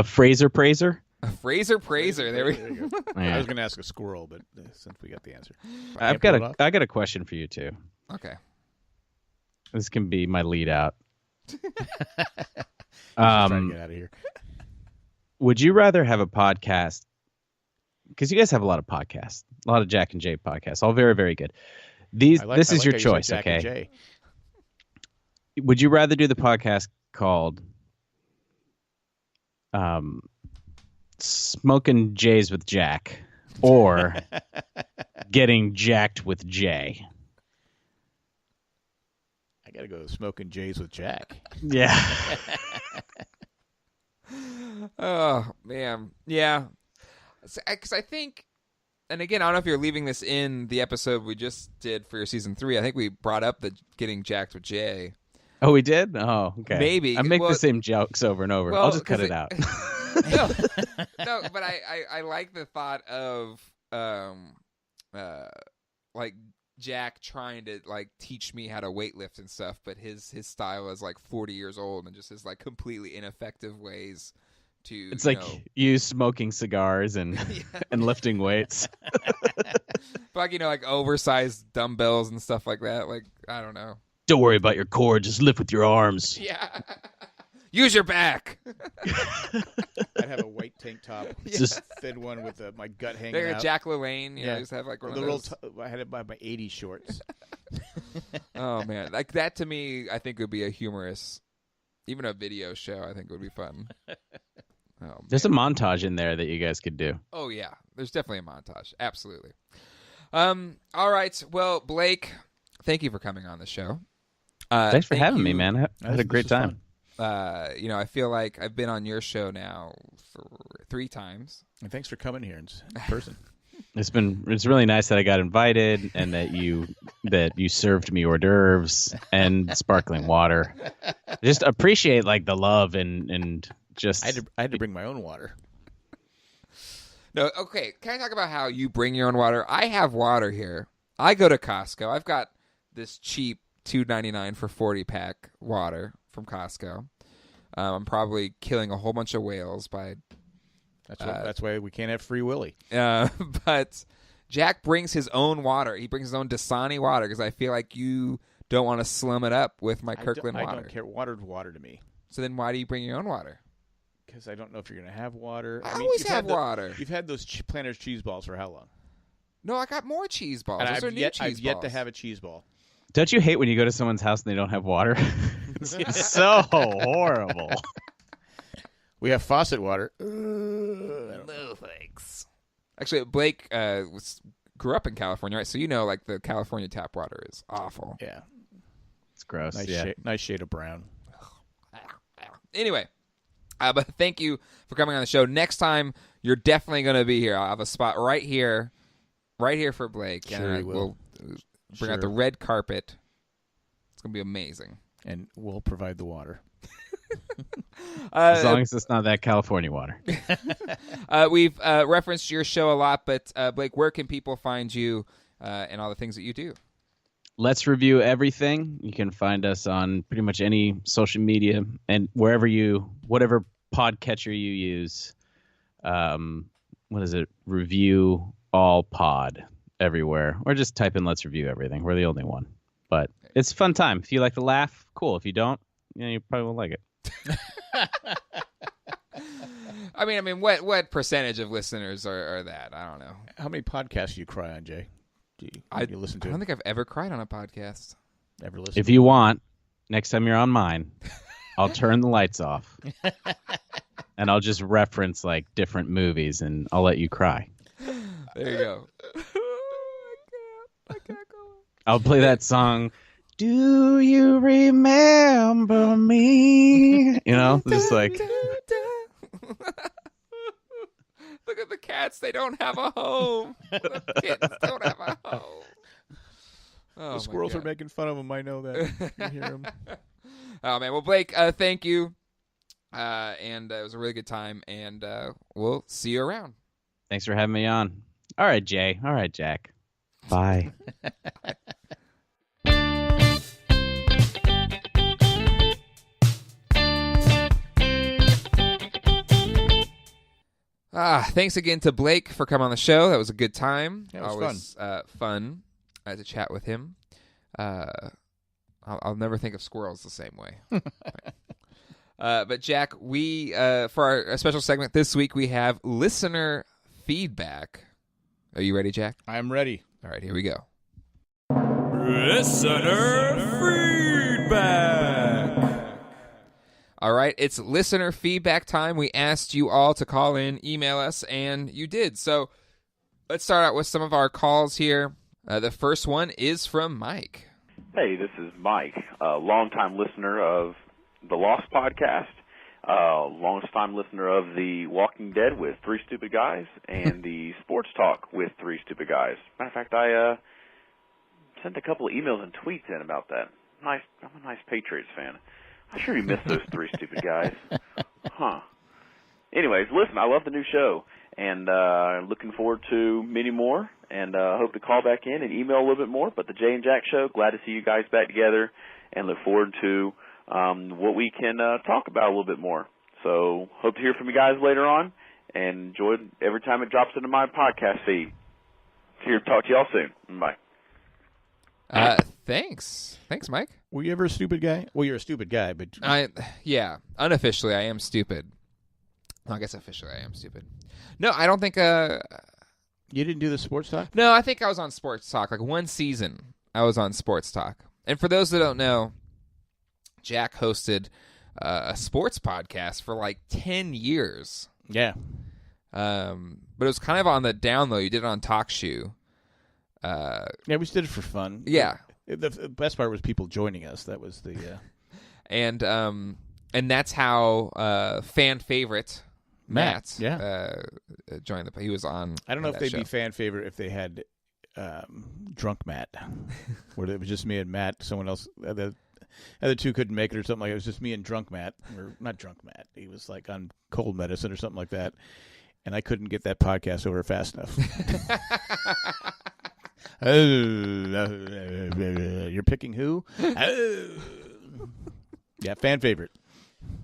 Fraser praiser. A Fraser praiser. There we go. I was going to ask a squirrel, but since we got the answer, I got a question for you too. Okay. This can be my lead out. Trying to get out of here. Would you rather have a podcast? Because you guys have a lot of podcasts, a lot of Jack and Jay podcasts, all very, very good. This is your choice, okay? Would you rather do the podcast called Smoking Jays with Jack or Getting Jacked with Jay? I got to go Smoking Jays with Jack. Yeah. Oh, man. Yeah. Because I think, and again, I don't know if you're leaving this in the episode we just did for your season 3. I think we brought up the Getting Jacked with Jay. Oh, we did? Oh, okay. Maybe. I make the same jokes over and over. Well, I'll just cut it out. No, but I like the thought of like Jack trying to like teach me how to weightlift and stuff, but his style is like 40 years old and just his like completely ineffective ways to. It's like you smoking cigars and and lifting weights. But like like oversized dumbbells and stuff like that. Like I don't know. Don't worry about your core. Just lift with your arms. Yeah. Use your back. I'd have a white tank top, just thin one with my gut hanging out. Like a Jack LaLanne, just have like one of those. I had it by my 80s shorts. Oh man, like that to me, I think would be a humorous, even a video show. I think would be fun. Oh, there's a montage in there that you guys could do. Oh yeah, there's definitely a montage. Absolutely. All right. Well, Blake, thank you for coming on the show. Thanks for having me, man. I had a great time. I feel like I've been on your show now 3 times. And thanks for coming here in person. It's really nice that I got invited and that you served me hors d'oeuvres and sparkling water. Just appreciate like the love and just. I had to bring my own water. No, okay. Can I talk about how you bring your own water? I have water here. I go to Costco. I've got this cheap $2.99 for 40-pack water from Costco. I'm probably killing a whole bunch of whales by. That's why we can't have Free Willy. But Jack brings his own water. He brings his own Dasani water because I feel like you don't want to slum it up with my Kirkland water. I don't care. Water's water to me. So then why do you bring your own water? Because I don't know if you're going to have water. I always have water. You've had those Planters Cheez Balls for how long? No, I got more cheese balls. And Those are new cheese balls. I've yet to have a cheese ball. Don't you hate when you go to someone's house and they don't have water? It's so horrible. We have faucet water. No thanks. Actually, Blake grew up in California, right? So you know, like the California tap water is awful. Yeah, it's gross. Nice shade of brown. Anyway, but thank you for coming on the show. Next time, you're definitely going to be here. I'll have a spot right here for Blake. Sure, and we'll bring out the red carpet. It's going to be amazing. And we'll provide the water. As long as it's not that California water. We've referenced your show a lot, but Blake, where can people find you and all the things that you do? Let's Review Everything. You can find us on pretty much any social media and whatever podcatcher you use. What is it? Review All Pod everywhere. Or just type in Let's Review Everything. We're the only one. But it's a fun time. If you like to laugh, cool. If you don't, you probably won't like it. I mean, what percentage of listeners are that? I don't know. How many podcasts do you cry on, Jay? Do you listen to? I don't think I've ever cried on a podcast. Ever listen? If you want, next time you're on mine, I'll turn the lights off, and I'll just reference like different movies, and I'll let you cry. There you go. I can't go. I'll play that song. Do you remember me? Just like. Look at the cats. They don't have a home. The kittens don't have a home. The squirrels are making fun of them. I know that. You hear them. Oh, man. Well, Blake, thank you. And it was a really good time. And we'll see you around. Thanks for having me on. All right, Jay. All right, Jack. Bye. Thanks again to Blake for coming on the show. That was a good time. Yeah, it was fun to chat with him. I'll never think of squirrels the same way. But Jack, we for our special segment this week, we have listener feedback. Are you ready, Jack? I am ready. All right, here we go. Listener feedback. All right, it's listener feedback time. We asked you all to call in, email us, and you did. So let's start out with some of our calls here. The first one is from Mike. Hey, this is Mike, a longtime listener of the Lost podcast, longest-time listener of The Walking Dead with Three Stupid Guys, and the Sports Talk with Three Stupid Guys. Matter of fact, I sent a couple of emails and tweets in about that. I'm a nice Patriots fan. I'm sure you missed those Three Stupid Guys. Huh. Anyways, listen, I love the new show, and looking forward to many more, and hope to call back in and email a little bit more. But the Jay and Jack Show, glad to see you guys back together, and look forward to what we can talk about a little bit more. So hope to hear from you guys later on, and enjoy every time it drops into my podcast feed. Here, talk to y'all soon. Bye. Thanks, Mike. Were you ever a stupid guy? Well, you're a stupid guy, but yeah, unofficially, I am stupid. Well, I guess officially, I am stupid. No, I don't think. You didn't do the Sports Talk? No, I think I was on Sports Talk. Like one season, I was on Sports Talk. And for those that don't know, Jack hosted a sports podcast for like 10 years. Yeah. But it was kind of on the down low. You did it on TalkShoe. Yeah, we just did it for fun. Yeah. The best part was people joining us. That was the and that's how fan favorite Matt joined the. He was on. I don't know if they'd be fan favorite if they had drunk Matt, where it was just me and Matt. Someone else, the other two couldn't make it or something like. It was just me and drunk Matt, or not drunk Matt. He was like on cold medicine or something like that, and I couldn't get that podcast over fast enough. You're picking who? Yeah, fan favorite.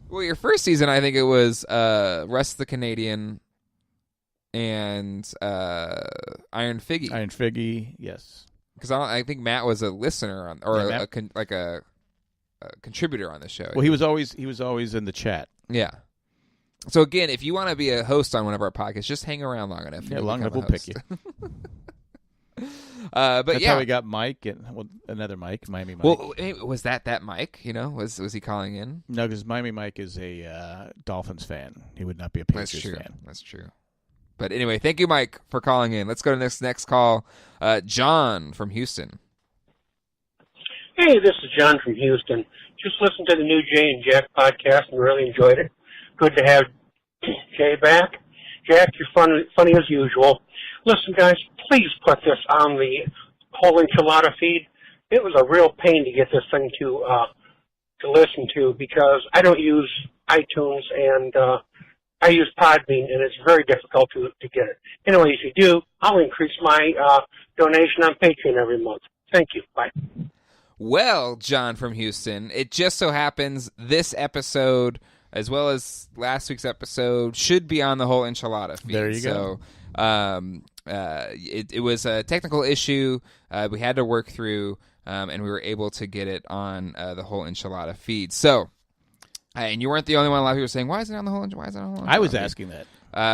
Well, your first season, I think it was Russ the Canadian and Iron Figgy. Iron Figgy, yes. Because I think Matt was a listener on, or a contributor on the show. Well, he was always in the chat. Yeah. So again, if you want to be a host on one of our podcasts, just hang around long enough. Yeah, long enough we'll pick you. But that's how we got Mike and another Mike, Miami Mike. Well, was that Mike? You know, was he calling in? No, because Miami Mike is a Dolphins fan. He would not be a Patriots fan. That's true. But anyway, thank you, Mike, for calling in. Let's go to this next call. John from Houston. Hey, this is John from Houston. Just listened to the new Jay and Jack podcast and really enjoyed it. Good to have Jay back. Jack, you're funny as usual. Listen, guys, please put this on the whole enchilada feed. It was a real pain to get this thing to listen to because I don't use iTunes and I use Podbean, and it's very difficult to get it. Anyway, if you do, I'll increase my donation on Patreon every month. Thank you. Bye. Well, John from Houston, it just so happens this episode, as well as last week's episode, should be on the whole enchilada feed. There you go. It was a technical issue we had to work through, and we were able to get it on the whole enchilada feed. So, and you weren't the only one. A lot of people were saying, "Why is it on the whole? Why is it on the whole?" I was asking that.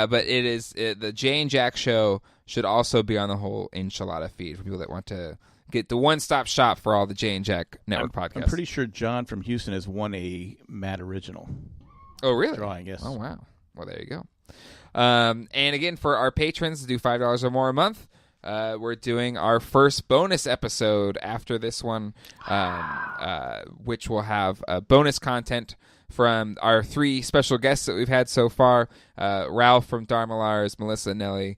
But it is the Jay and Jack show should also be on the whole enchilada feed for people that want to get the one-stop shop for all the Jay and Jack Network podcasts. I'm pretty sure John from Houston has won a Matt Original. Oh, really? Drawing, yes. Oh, wow. Well, there you go. And again, for our patrons to do $5 or more a month, we're doing our first bonus episode after this one, which will have bonus content from our 3 special guests that we've had so far. Ralph from Dharmalars, Melissa Nelly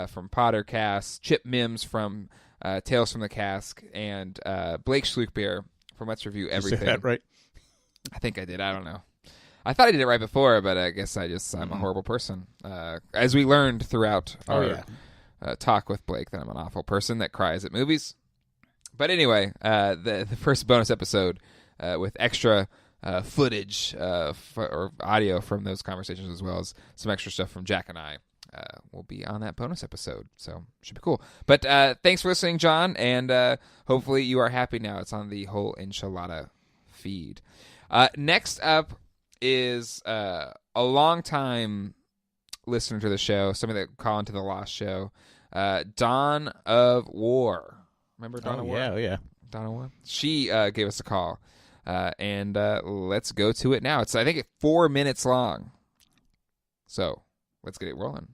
from Pottercast, Chip Mims from Tales from the Cask, and Blake Schlukbier from Let's Review Everything. Did you say that right? I think I did. I don't know. I thought I did it right before, but I guess I'm a horrible person. As we learned throughout our talk with Blake, that I'm an awful person that cries at movies. But anyway, the first bonus episode with extra footage or audio from those conversations, as well as some extra stuff from Jack and I, will be on that bonus episode. So should be cool. But thanks for listening, John, and hopefully you are happy now. It's on the whole enchilada feed. Next up is a long-time listener to the show, somebody that call into the Lost Show, Dawn of War. Remember Dawn of War? Yeah. Dawn of War? She gave us a call, and let's go to it now. It's, I think, 4 minutes long. So let's get it rolling.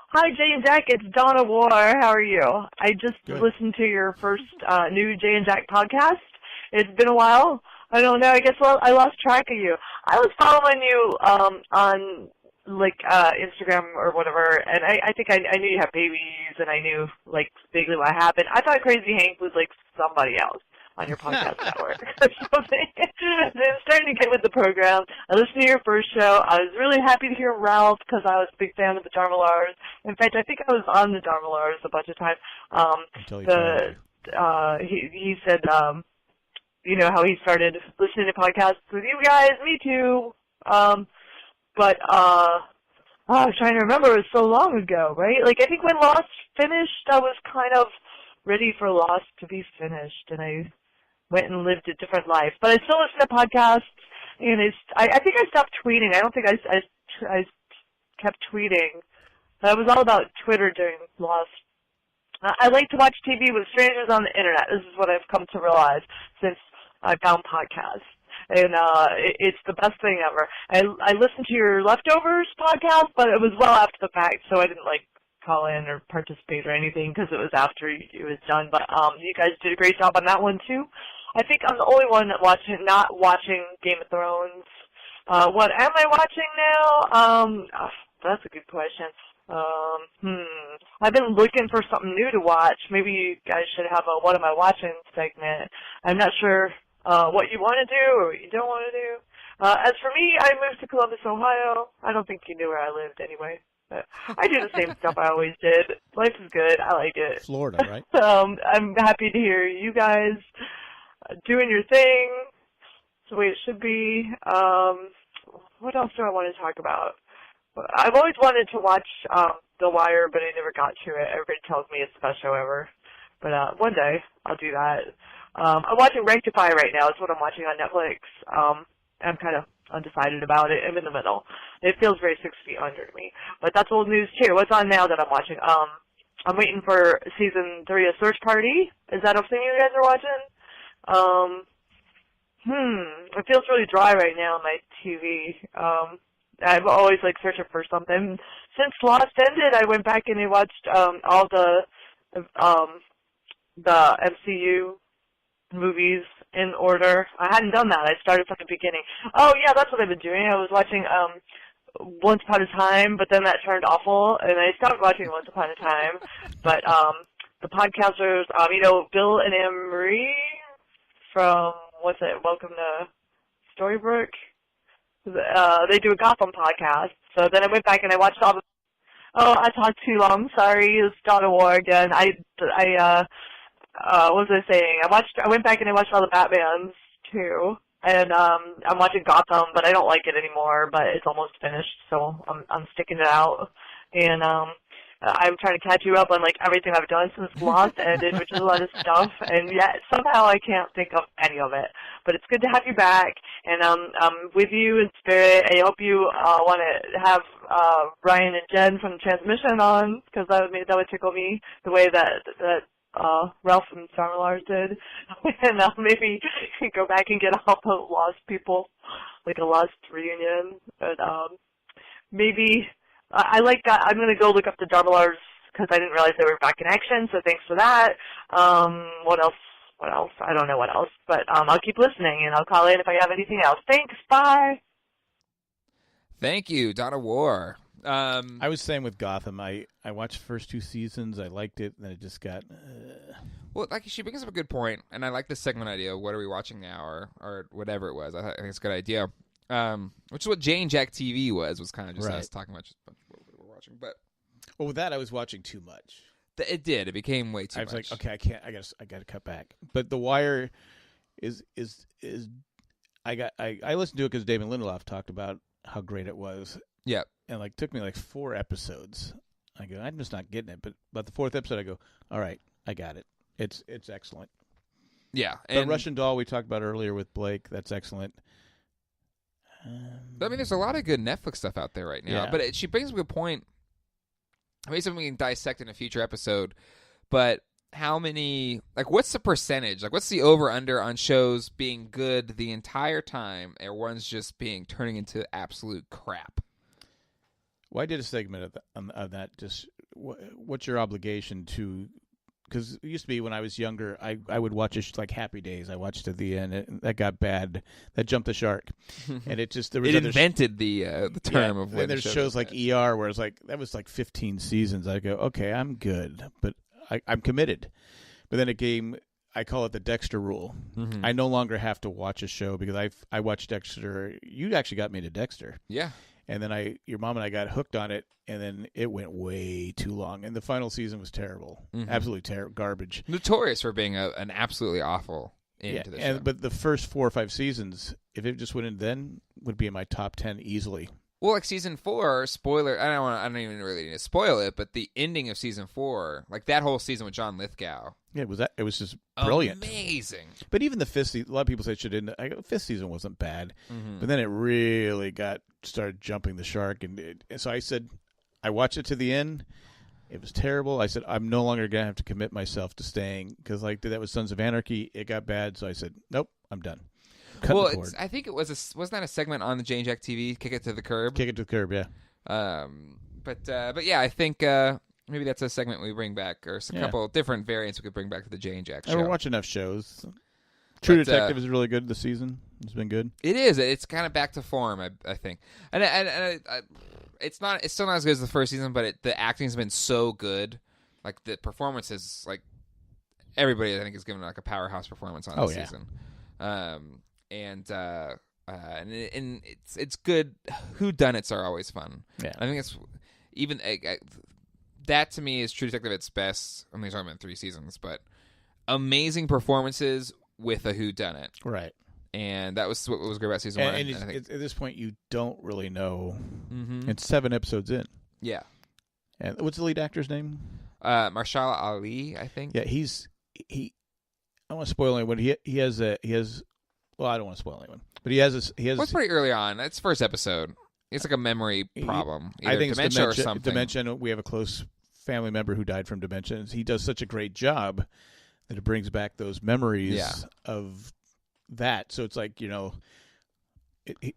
Hi, Jay and Jack. It's Dawn of War. How are you? I just listened to your first new Jay and Jack podcast. It's been a while. I don't know. I guess I lost track of you. I was following you on like Instagram or whatever, and I think I knew you had babies, and I knew like vaguely what happened. I thought Crazy Hank was like somebody else on your podcast network or something. Then starting to get with the program. I listened to your first show. I was really happy to hear Ralph because I was a big fan of the Dharmalars. In fact, I think I was on the Dharmalars a bunch of times. He said, you know, how he started listening to podcasts with you guys. Me too. But I was trying to remember. It was so long ago, right? Like, I think when Lost finished, I was kind of ready for Lost to be finished, and I went and lived a different life. But I still listen to podcasts, and I think I stopped tweeting. I don't think I kept tweeting. It was all about Twitter during Lost. I like to watch TV with strangers on the internet. This is what I've come to realize since I found podcasts. And it's the best thing ever. I listened to your Leftovers podcast, but it was well after the fact, so I didn't like call in or participate or anything because it was after it was done. But you guys did a great job on that one too. I think I'm the only one not watching Game of Thrones. What am I watching now? That's a good question. I've been looking for something new to watch. Maybe you guys should have a What Am I Watching segment. I'm not sure what you want to do or what you don't want to do. As for me, I moved to Columbus, Ohio. I don't think you knew where I lived anyway. But I do the same stuff I always did. Life is good. I like it. Florida, right? I'm happy to hear you guys doing your thing. It's the way it should be. What else do I want to talk about? I've always wanted to watch The Wire, but I never got to it. Everybody tells me it's the best show ever. But one day I'll do that. I'm watching Rectify right now. It's what I'm watching on Netflix. I'm kind of undecided about it. I'm in the middle. It feels very 6 feet under to me. But that's old news too. What's on now that I'm watching? I'm waiting for season 3 of Search Party. Is that a thing you guys are watching? It feels really dry right now on my TV. I'm always like searching for something. Since Lost ended, I went back and I watched all the MCU movies in order. I hadn't done that. I started from the beginning. Oh yeah, that's what I've been doing. I was watching Once Upon a Time, but then that turned awful, and I stopped watching Once Upon a Time. But the podcasters, Bill and Anne Marie from Welcome to Storybrooke. They do a Gotham podcast. So then I went back and I watched all the. Oh, I talked too long. Sorry, it's Dawn of War again. What was I saying? I went back and I watched all the Batmans too, and I'm watching Gotham, but I don't like it anymore. But it's almost finished, so I'm sticking it out, and I'm trying to catch you up on like everything I've done since Lost ended, which is a lot of stuff, and yet somehow I can't think of any of it. But it's good to have you back, and I'm with you in spirit. I hope you want to have Ryan and Jen from Transmission on, because that would tickle me the way that Ralph and Summer Lars did, and maybe go back and get all the Lost people, like a Lost reunion. But maybe I like that. I'm gonna go look up the Darmalars because I didn't realize they were back in action. So thanks for that. What else? I don't know what else, but I'll keep listening and I'll call in if I have anything else. Thanks. Bye. Thank you, Dawn of War. I was saying with Gotham, I watched the first 2 seasons, I liked it, and then it just got... Well, like she brings up a good point, and I like this segment idea, what are we watching now, or whatever it was. I think it's a good idea. Which is what Jane Jack TV was kind of just us talking about just what we were watching. But well, with that, I was watching too much. It did. It became way too much. I was like, okay, I got to cut back. But The Wire is I listened to it because David Lindelof talked about how great it was. Yeah. And took me 4 episodes. I go, I'm just not getting it. But about the 4th episode, I go, all right, I got it. It's excellent. Yeah. The Russian Doll we talked about earlier with Blake, that's excellent. I mean, there's a lot of good Netflix stuff out there right now. Yeah. But she brings up a good point. Maybe something we can dissect in a future episode. But how many, what's the percentage? What's the over-under on shows being good the entire time and one's just turning into absolute crap? Well, I did a segment of that. Just what's your obligation to? Because it used to be when I was younger, I would watch Happy Days. I watched to the end, and that got bad. That jumped the shark, and it just it invented the term of when. And there's shows like ER where it's that was 15 seasons. I go, okay, I'm good, but I'm committed. But then I call it the Dexter rule. Mm-hmm. I no longer have to watch a show because I watched Dexter. You actually got me to Dexter. Yeah. And then your mom and I got hooked on it, and then it went way too long. And the final season was terrible. Mm-hmm. Absolutely terrible. Garbage. Notorious for being an absolutely awful end to the show. But the first 4 or 5 seasons, if it just went in then, would be in my top 10 easily. Well, season 4, spoiler, I don't even really need to spoil it, but the ending of season 4, that whole season with John Lithgow. Yeah, it was just brilliant. Amazing. But even the 5th season, a lot of people say it should end. 5th season wasn't bad, but then it really started jumping the shark. And so I said, I watched it to the end. It was terrible. I said, I'm no longer going to have to commit myself to staying because that was Sons of Anarchy. It got bad, so I said, nope, I'm done. Well, I think it wasn't that a segment on the Jane Jack TV, Kick It to the Curb? Kick It to the Curb, yeah. But yeah, I think maybe that's a segment we bring back, or a couple different variants we could bring back to the Jane Jack show. I watch enough shows. True Detective is really good this season. It's been good. It is. It's kind of back to form, I think. And it's still not as good as the first season, but the acting's been so good. The performances, everybody I think is given a powerhouse performance on this season. And it's good. Whodunits are always fun. Yeah. I think even that to me is True Detective at its best. I'm only talking about 3 seasons, but amazing performances with a whodunit. Right. And that was what was great about season 1. And at this point, you don't really know. Mm-hmm. It's 7 episodes in. Yeah. And what's the lead actor's name? Mahershala Ali, I think. Yeah, he. I don't want to spoil anyone. He has. Well, I don't want to spoil anyone, but he has. Well, it's pretty early on. It's first episode. It's like a memory problem. I think dementia it's or something. Dementia. We have a close family member who died from dementia. He does such a great job that it brings back those memories of that. So it's like,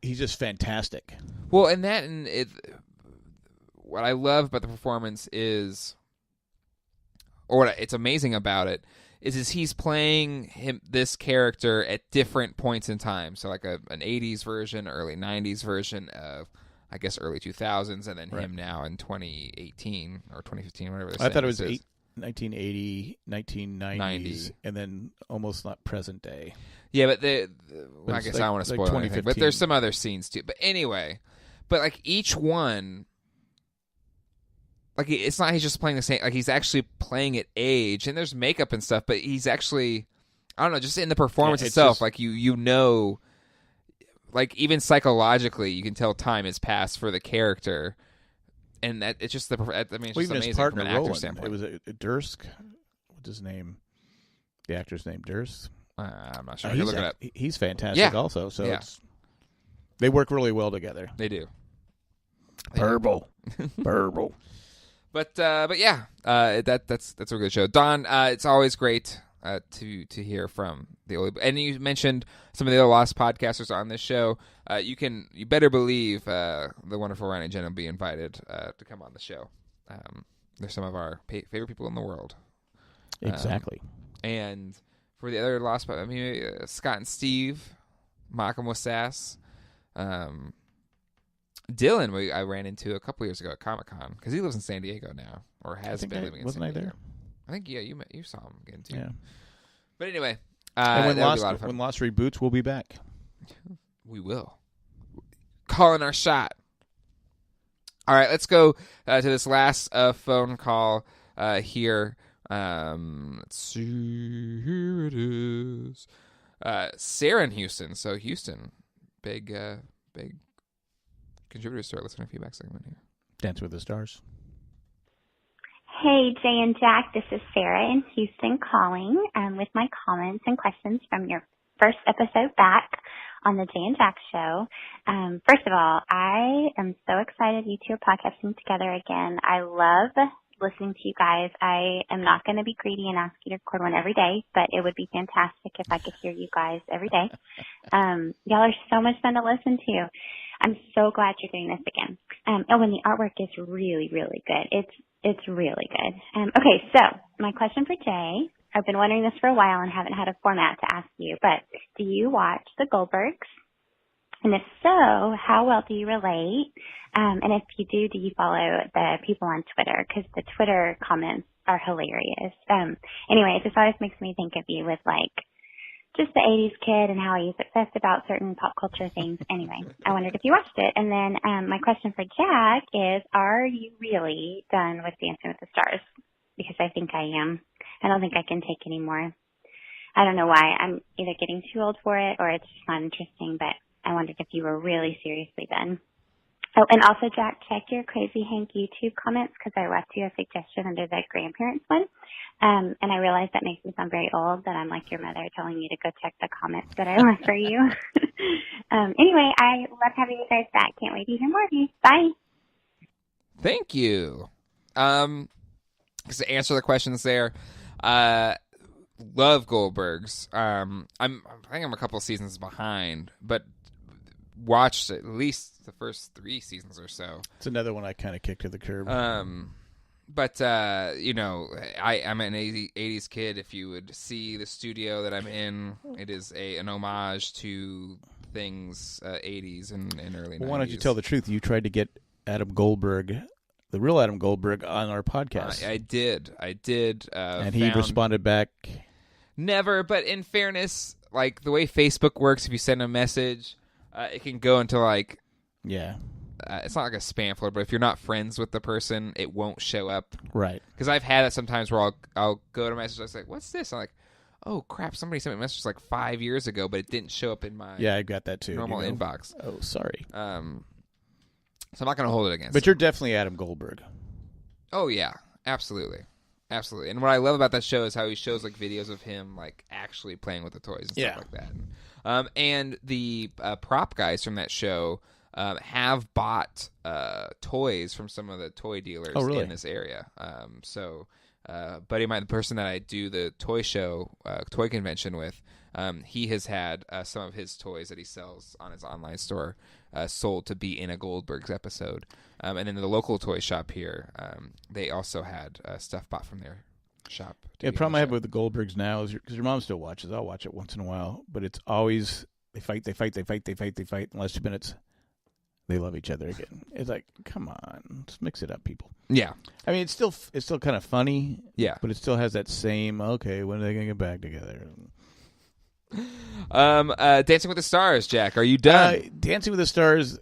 he's just fantastic. Well, and what I love about the performance is, or what it's amazing about it, is he's playing this character at different points in time. So like an 80s version, early 90s version of, I guess, early 2000s, and then him now in 2018 or 2015, whatever. I thought it was 1980, 1990s, and then almost not present day. Yeah, but I guess I don't want to spoil anything, but there's some other scenes too. But anyway, like each one, like it's not he's just playing the same. Like he's actually playing at age, and there's makeup and stuff. But he's actually, I don't know, just in the performance itself. Just, like like even psychologically, you can tell time has passed for the character, and that it's just it's just even amazing his partner, from an actor Roland, standpoint. It was Durst. What's his name? The actor's name, Durst. I'm not sure. Look it up. He's fantastic, also. So they work really well together. They do. Burble. But yeah, that's a good show. Don, it's always great to hear from the old. And you mentioned some of the other Lost podcasters on this show. You better believe the wonderful Ryan and Jen will be invited to come on the show. They're some of our favorite people in the world. Exactly. And for the other Lost, Scott and Steve, Malcolm with Sass. Dylan, I ran into a couple years ago at Comic-Con because he lives in San Diego now, or has been living in San Diego. Wasn't I there? I think you saw him again too. Yeah. But anyway, and when Lost reboots, we'll be back. We will. Calling our shot. All right, let's go to this last phone call here. Let's see. Here it is. Sarah in Houston. So Houston, big contributors to our listener feedback segment here. Dance with the Stars. Hey, Jay and Jack. This is Sarah in Houston calling with my comments and questions from your first episode back on the Jay and Jack show. First of all, I am so excited you two are podcasting together again. I love listening to you guys. I am not going to be greedy and ask you to record one every day, but it would be fantastic if I could hear you guys every day. Y'all are so much fun to listen to. I'm so glad you're doing this again. And the artwork is really, really good. It's really good. Okay, so my question for Jay, I've been wondering this for a while and haven't had a format to ask you, but do you watch the Goldbergs? And if so, how well do you relate? And if you do you follow the people on Twitter? Because the Twitter comments are hilarious. Anyway, it just always makes me think of you with just the 80s kid and how he's obsessed about certain pop culture things. Anyway, I wondered if you watched it. And then my question for Jack is, are you really done with Dancing with the Stars? Because I think I am. I don't think I can take any more. I don't know why. I'm either getting too old for it or it's just not interesting, but I wondered if you were really seriously done. Oh, and also, Jack, check your Crazy Hank YouTube comments because I left you a suggestion under the grandparents one. And I realize that makes me sound very old, that I'm like your mother telling you to go check the comments that I left for you. Anyway, I love having you guys back. Can't wait to hear more of you. Bye. Thank you. To answer the questions there, love Goldbergs. I think I'm a couple seasons behind, but watched at least the first 3 seasons or so. It's another one I kind of kicked to the curb. But I'm an 80s kid. If you would see the studio that I'm in, it is an homage to things 80s and early 90s. Why don't you tell the truth? You tried to get Adam Goldberg, the real Adam Goldberg, on our podcast. I did. And he responded back? Never, but in fairness, like the way Facebook works, if you send a message, it can go into it's not like a spam folder, but if you're not friends with the person, it won't show up. Right. Because I've had it sometimes where I'll go to message, I was like, what's this? I'm like, oh crap, somebody sent me a message like 5 years ago, but it didn't show up in my I got that too. normal inbox. Oh, sorry. So I'm not going to hold it against. But you're definitely Adam Goldberg. Oh yeah, absolutely. Absolutely. And what I love about that show is how he shows like videos of him like actually playing with the toys and stuff like that. And the prop guys from that show have bought toys from some of the toy dealers in this area. Buddy of mine, the person that I do the toy show, toy convention with, he has had some of his toys that he sells on his online store sold to be in a Goldberg's episode. And then the local toy shop here, they also had stuff bought from their shop. The problem I have with the Goldbergs now is because your mom still watches. I'll watch it once in a while, but it's always they fight. In the last 2 minutes, they love each other again. It's like, come on, just mix it up, people. Yeah, I mean, it's still kind of funny. Yeah, but it still has that same. Okay, when are they gonna get back together? Dancing with the Stars, Jack. Are you done? Dancing with the Stars.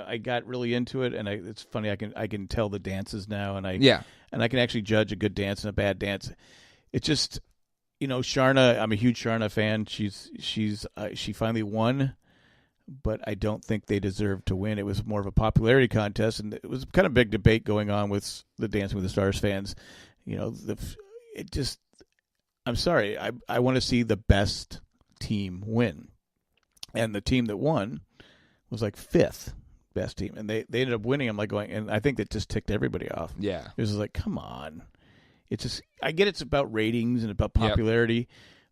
I got really into it, and it's funny. I can tell the dances now, and I can actually judge a good dance and a bad dance. It's just, Sharna. I'm a huge Sharna fan. She finally won, but I don't think they deserved to win. It was more of a popularity contest, and it was kind of big debate going on with the Dancing with the Stars fans. I'm sorry. I want to see the best team win, and the team that won was like 5th best team, and they ended up winning. I'm like going, and I think that just ticked everybody off. Yeah, it was like, come on. It's just, I get it's about ratings and about popularity,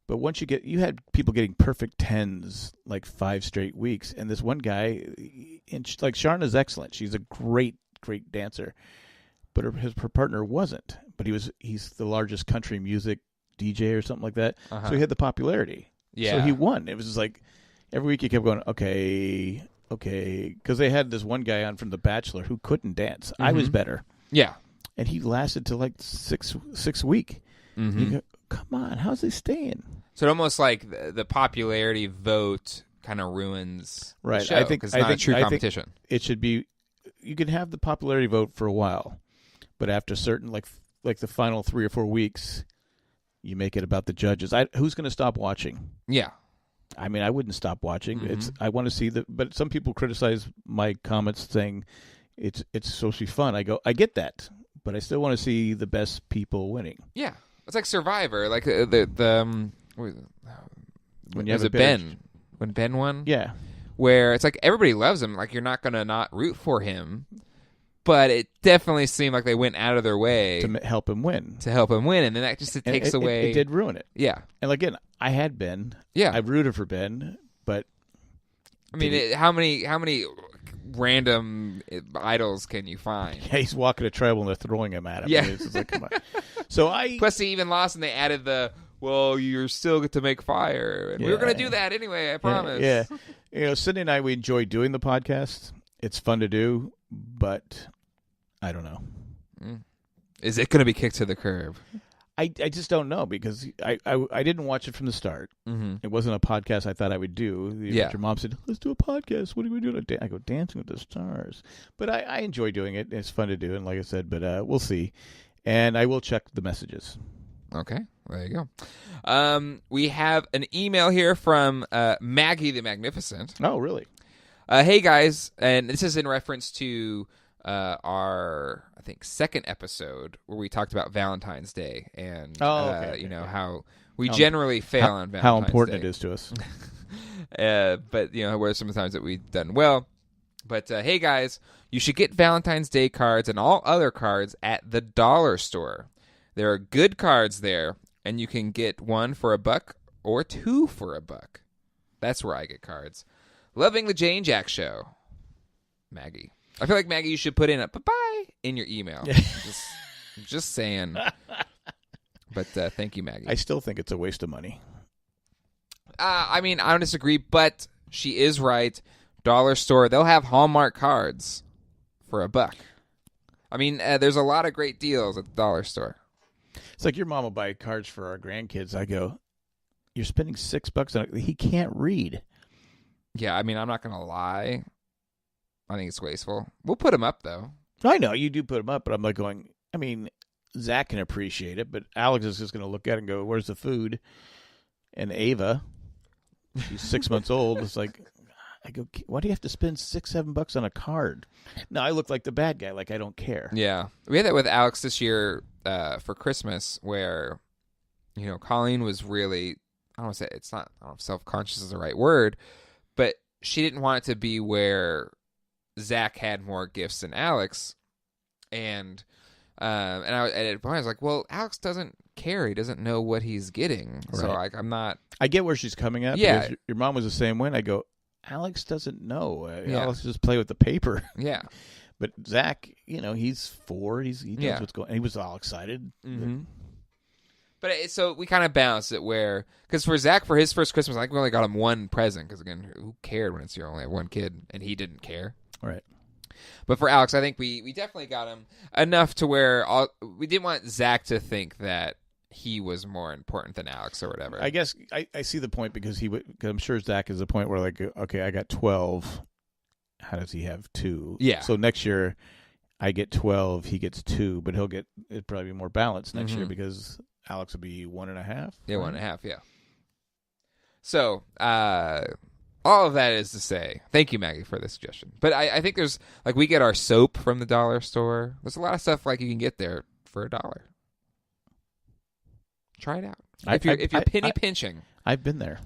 but once you had people getting perfect 10s like 5 straight weeks, and this one guy, like Sharna's excellent. She's a great dancer, but her partner wasn't. But he's the largest country music DJ or something like that, so he had the popularity. Yeah, so he won. It was just like every week he kept going, okay, because they had this one guy on from The Bachelor who couldn't dance. I was better. Yeah. And he lasted till like six week. Mm-hmm. You go, come on, how's he staying? So it almost like the popularity vote kind of ruins the show, I think it's not a true competition. It should be, you can have the popularity vote for a while, but after certain, like the final 3 or 4 weeks, you make it about the judges. Who's going to stop watching? Yeah. I mean, I wouldn't stop watching. Mm-hmm. I want to see but some people criticize my comments saying it's supposed to be fun. I get that, but I still want to see the best people winning. Yeah, it's like Survivor, like when you have Ben, when Ben won. Yeah, where it's like everybody loves him. Like you're not gonna not root for him, but it definitely seemed like they went out of their way to help him win. And then that just takes away. It did ruin it. Yeah, and again, I had Ben. Yeah, I rooted for Ben, but I mean, how many random idols can you find? Yeah, he's walking a tribal and they're throwing him at him. Yeah, it's like, come on. So plus he even lost, and they added you're still get to make fire, and we were going to do that anyway. I promise. Yeah. Cindy and I, we enjoy doing the podcast. It's fun to do, but I don't know. Is it going to be kicked to the curb? I just don't know, because I didn't watch it from the start. Mm-hmm. It wasn't a podcast I thought I would do. Your mom said, let's do a podcast. What are we doing? I go, Dancing with the Stars. But I enjoy doing it. It's fun to do, and like I said, but we'll see. And I will check the messages. Okay, there you go. We have an email here from Maggie the Magnificent. Oh, really? Hey, guys. And this is in reference to our, I think, second episode where we talked about Valentine's Day and how we generally fail on Valentine's Day. How important it is to us. But where sometimes that we've done well. But hey, guys, you should get Valentine's Day cards and all other cards at the dollar store. There are good cards there, and you can get one for $1 or 2 for $1. That's where I get cards. Loving the Jane Jack Show, Maggie. I feel like, Maggie, you should put in a bye-bye in your email. just saying. But thank you, Maggie. I still think it's a waste of money. I mean, I don't disagree, but she is right. Dollar store, they'll have Hallmark cards for $1. I mean, there's a lot of great deals at the dollar store. It's like your mom will buy cards for our grandkids. I go, you're spending $6 on it. He can't read. Yeah, I mean, I'm not going to lie. I think it's wasteful. We'll put him up, though. I know you do put him up, but I'm like going, I mean, Zach can appreciate it, but Alex is just going to look at it and go, where's the food? And Ava, she's 6 months old. It's like, I go, why do you have to spend $6-7 on a card? No, I look like the bad guy, like I don't care. Yeah. We had that with Alex this year for Christmas where, Colleen was really, I don't want to say, I don't know if self-conscious is the right word, but she didn't want it to be where Zach had more gifts than Alex. And at a point I was like, well, Alex doesn't care. He doesn't know what he's getting. Right. So I'm not. I get where she's coming at. Yeah. Because your mom was the same way. And I go, Alex doesn't know. Yeah. Alex just play with the paper. Yeah. But Zach, he's 4. He knows what's going on. He was all excited. Mm-hmm. But so we kind of balanced it because for Zach, for his first Christmas, I think we only got him one present because, again, who cared when it's you only have one kid, and he didn't care. Right. But for Alex, I think we definitely got him enough to where we didn't want Zach to think that he was more important than Alex or whatever. I guess I see the point because I'm sure Zach is the point where like, okay, I got 12. How does he have 2? Yeah. So next year I get 12, he gets 2, but it'll probably be more balanced next year because Alex will be 1.5. Yeah, 1.5. Yeah. So, all of that is to say, thank you, Maggie, for the suggestion. But I think there's, like, we get our soap from the dollar store. There's a lot of stuff, like, you can get there for $1. Try it out. If you're penny pinching. I've been there.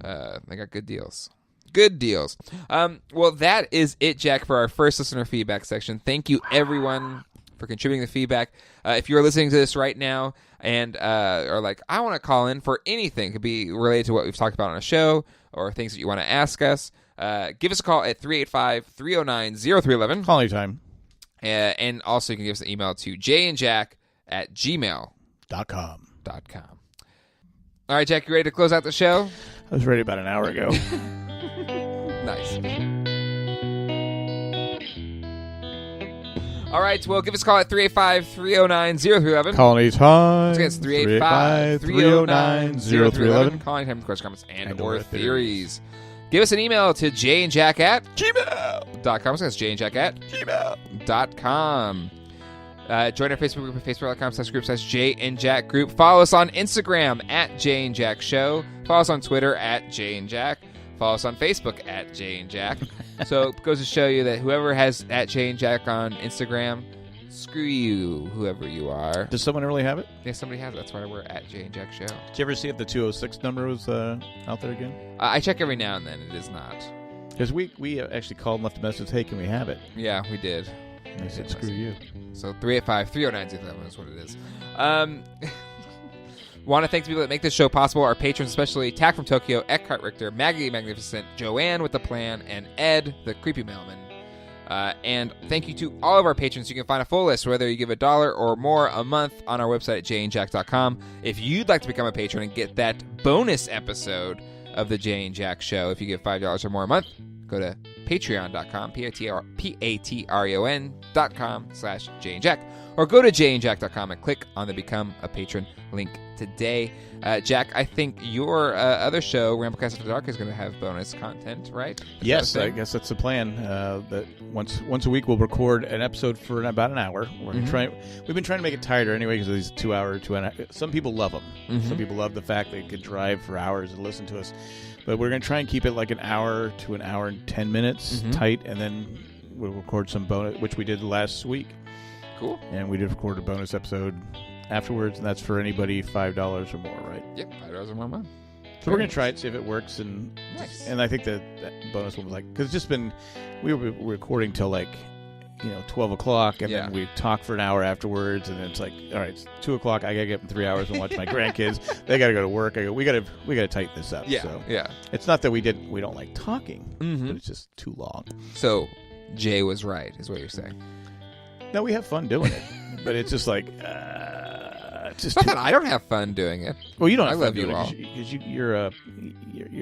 They got good deals. Good deals. Well, that is it, Jack, for our first listener feedback section. Thank you, everyone, for contributing the feedback. If you're listening to this right now and are like, I want to call in for anything, it could be related to what we've talked about on a show or things that you want to ask us, give us a call at 385-309-0311. Call anytime. And also you can give us an email to jayandjack@gmail.com. All right, Jack, you ready to close out the show? I was ready about an hour ago. Nice. All right, well, give us a call at 385-309-0311. Call anytime. Once again, it's 385-309-0311. Call anytime with questions, comments, and or theories. Give us an email to jayandjack@gmail.com. So that's jayandjack@gmail.com. Join our Facebook group at facebook.com/group/jayandjackgroup. Follow us on Instagram @jayandjackshow. Follow us on Twitter @jayandjack. Follow us on Facebook @jayandjack. So it goes to show you that whoever has @jayandjack on Instagram, screw you, whoever you are. Does someone really have it? Yeah, somebody has it. That's why we're @jayandjackshow. Did you ever see if the 206 number was out there again? I check every now and then. It is not. Because we actually called and left a message, hey, can we have it? Yeah, we did. And they said, screw you. So 385-309-0311 is what it is. Want to thank the people that make this show possible, our patrons, especially Tack from Tokyo, Eckhart Richter, Maggie Magnificent, Joanne with the Plan, and Ed, the Creepy Mailman. And thank you to all of our patrons. You can find a full list, whether you give $1 or more a month, on our website at jayandjack.com. If you'd like to become a patron and get that bonus episode of the Jay and Jack Show, if you give $5 or more a month, go to patreon.com, patreon.com/jayandjack, or go to jayandjack.com and click on the Become a Patron link today. Jack, I think your other show, Ramblecast After Dark, is going to have bonus content, right? Yes, I guess that's the plan. That once a week we'll record an episode for about an hour. We've been trying to make it tighter anyway because of these 2 hour, 2.5. Some people love them. Some people love the fact they could drive for hours and listen to us. But we're going to try and keep it like an hour to an hour and 10 minutes tight, and then we'll record some bonus, which we did last week. Cool. And we did record a bonus episode afterwards, and that's for anybody $5 or more, right? Yep, $5 or more a month. So we're going to try it, see if it works. And nice. And I think that bonus one was like, because it's just been, we were recording till like, 12 o'clock, and then we talk for an hour afterwards, and then it's like, all right, it's 2 o'clock, I got to get up in 3 hours and watch my grandkids. They got to go to work. We got to tighten this up. Yeah, so yeah. It's not that we don't like talking, but it's just too long. So Jay was right, is what you're saying. No, we have fun doing it, but it's just like, it's just not that I don't have fun doing it. Well, you don't. I have love fun you all because you're a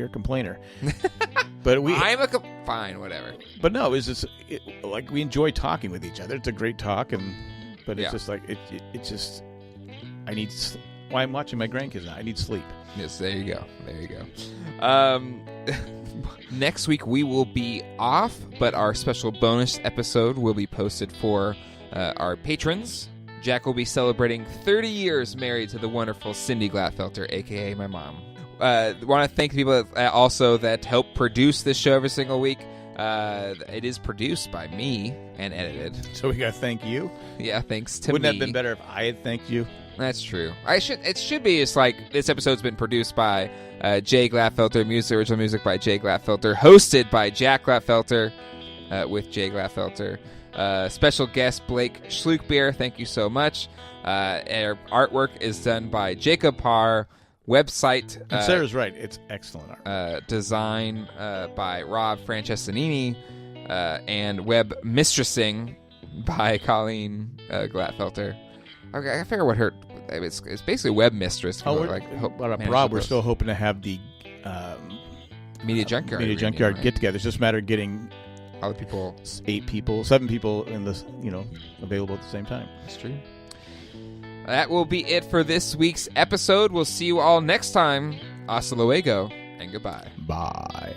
complainer. But fine, whatever. But no, it's just like we enjoy talking with each other. It's a great talk, but it's just like it's just I need why I'm watching my grandkids now. I need sleep. Yes, there you go. There you go. Next week we will be off, but our special bonus episode will be posted for our patrons. Jack will be celebrating 30 years married to the wonderful Cindy Glatfelter, a.k.a. my mom. Want to thank people also that help produce this show every single week. It is produced by me and edited. So we got to thank you? Yeah, thanks to Wouldn't me. Wouldn't it have been better if I had thanked you? That's true. It should be just like this episode's been produced by Jay Glatfelter, original music by Jay Glatfelter, hosted by Jack Glatfelter with Jay Glatfelter. Special guest Blake Schlukbier, thank you so much. Our artwork is done by Jacob Parr. Website. And Sarah's right. It's excellent art. Design by Rob Francesinini, and web mistressing by Colleen Glatfelter. Okay, I figure what her it's basically web mistress. Rob, we're still hoping to have the Media Junkyard get together. It's just a matter of getting other people, 7 people in this, available at the same time. That's true. That will be it for this week's episode. We'll see you all next time. Hasta luego and goodbye. Bye.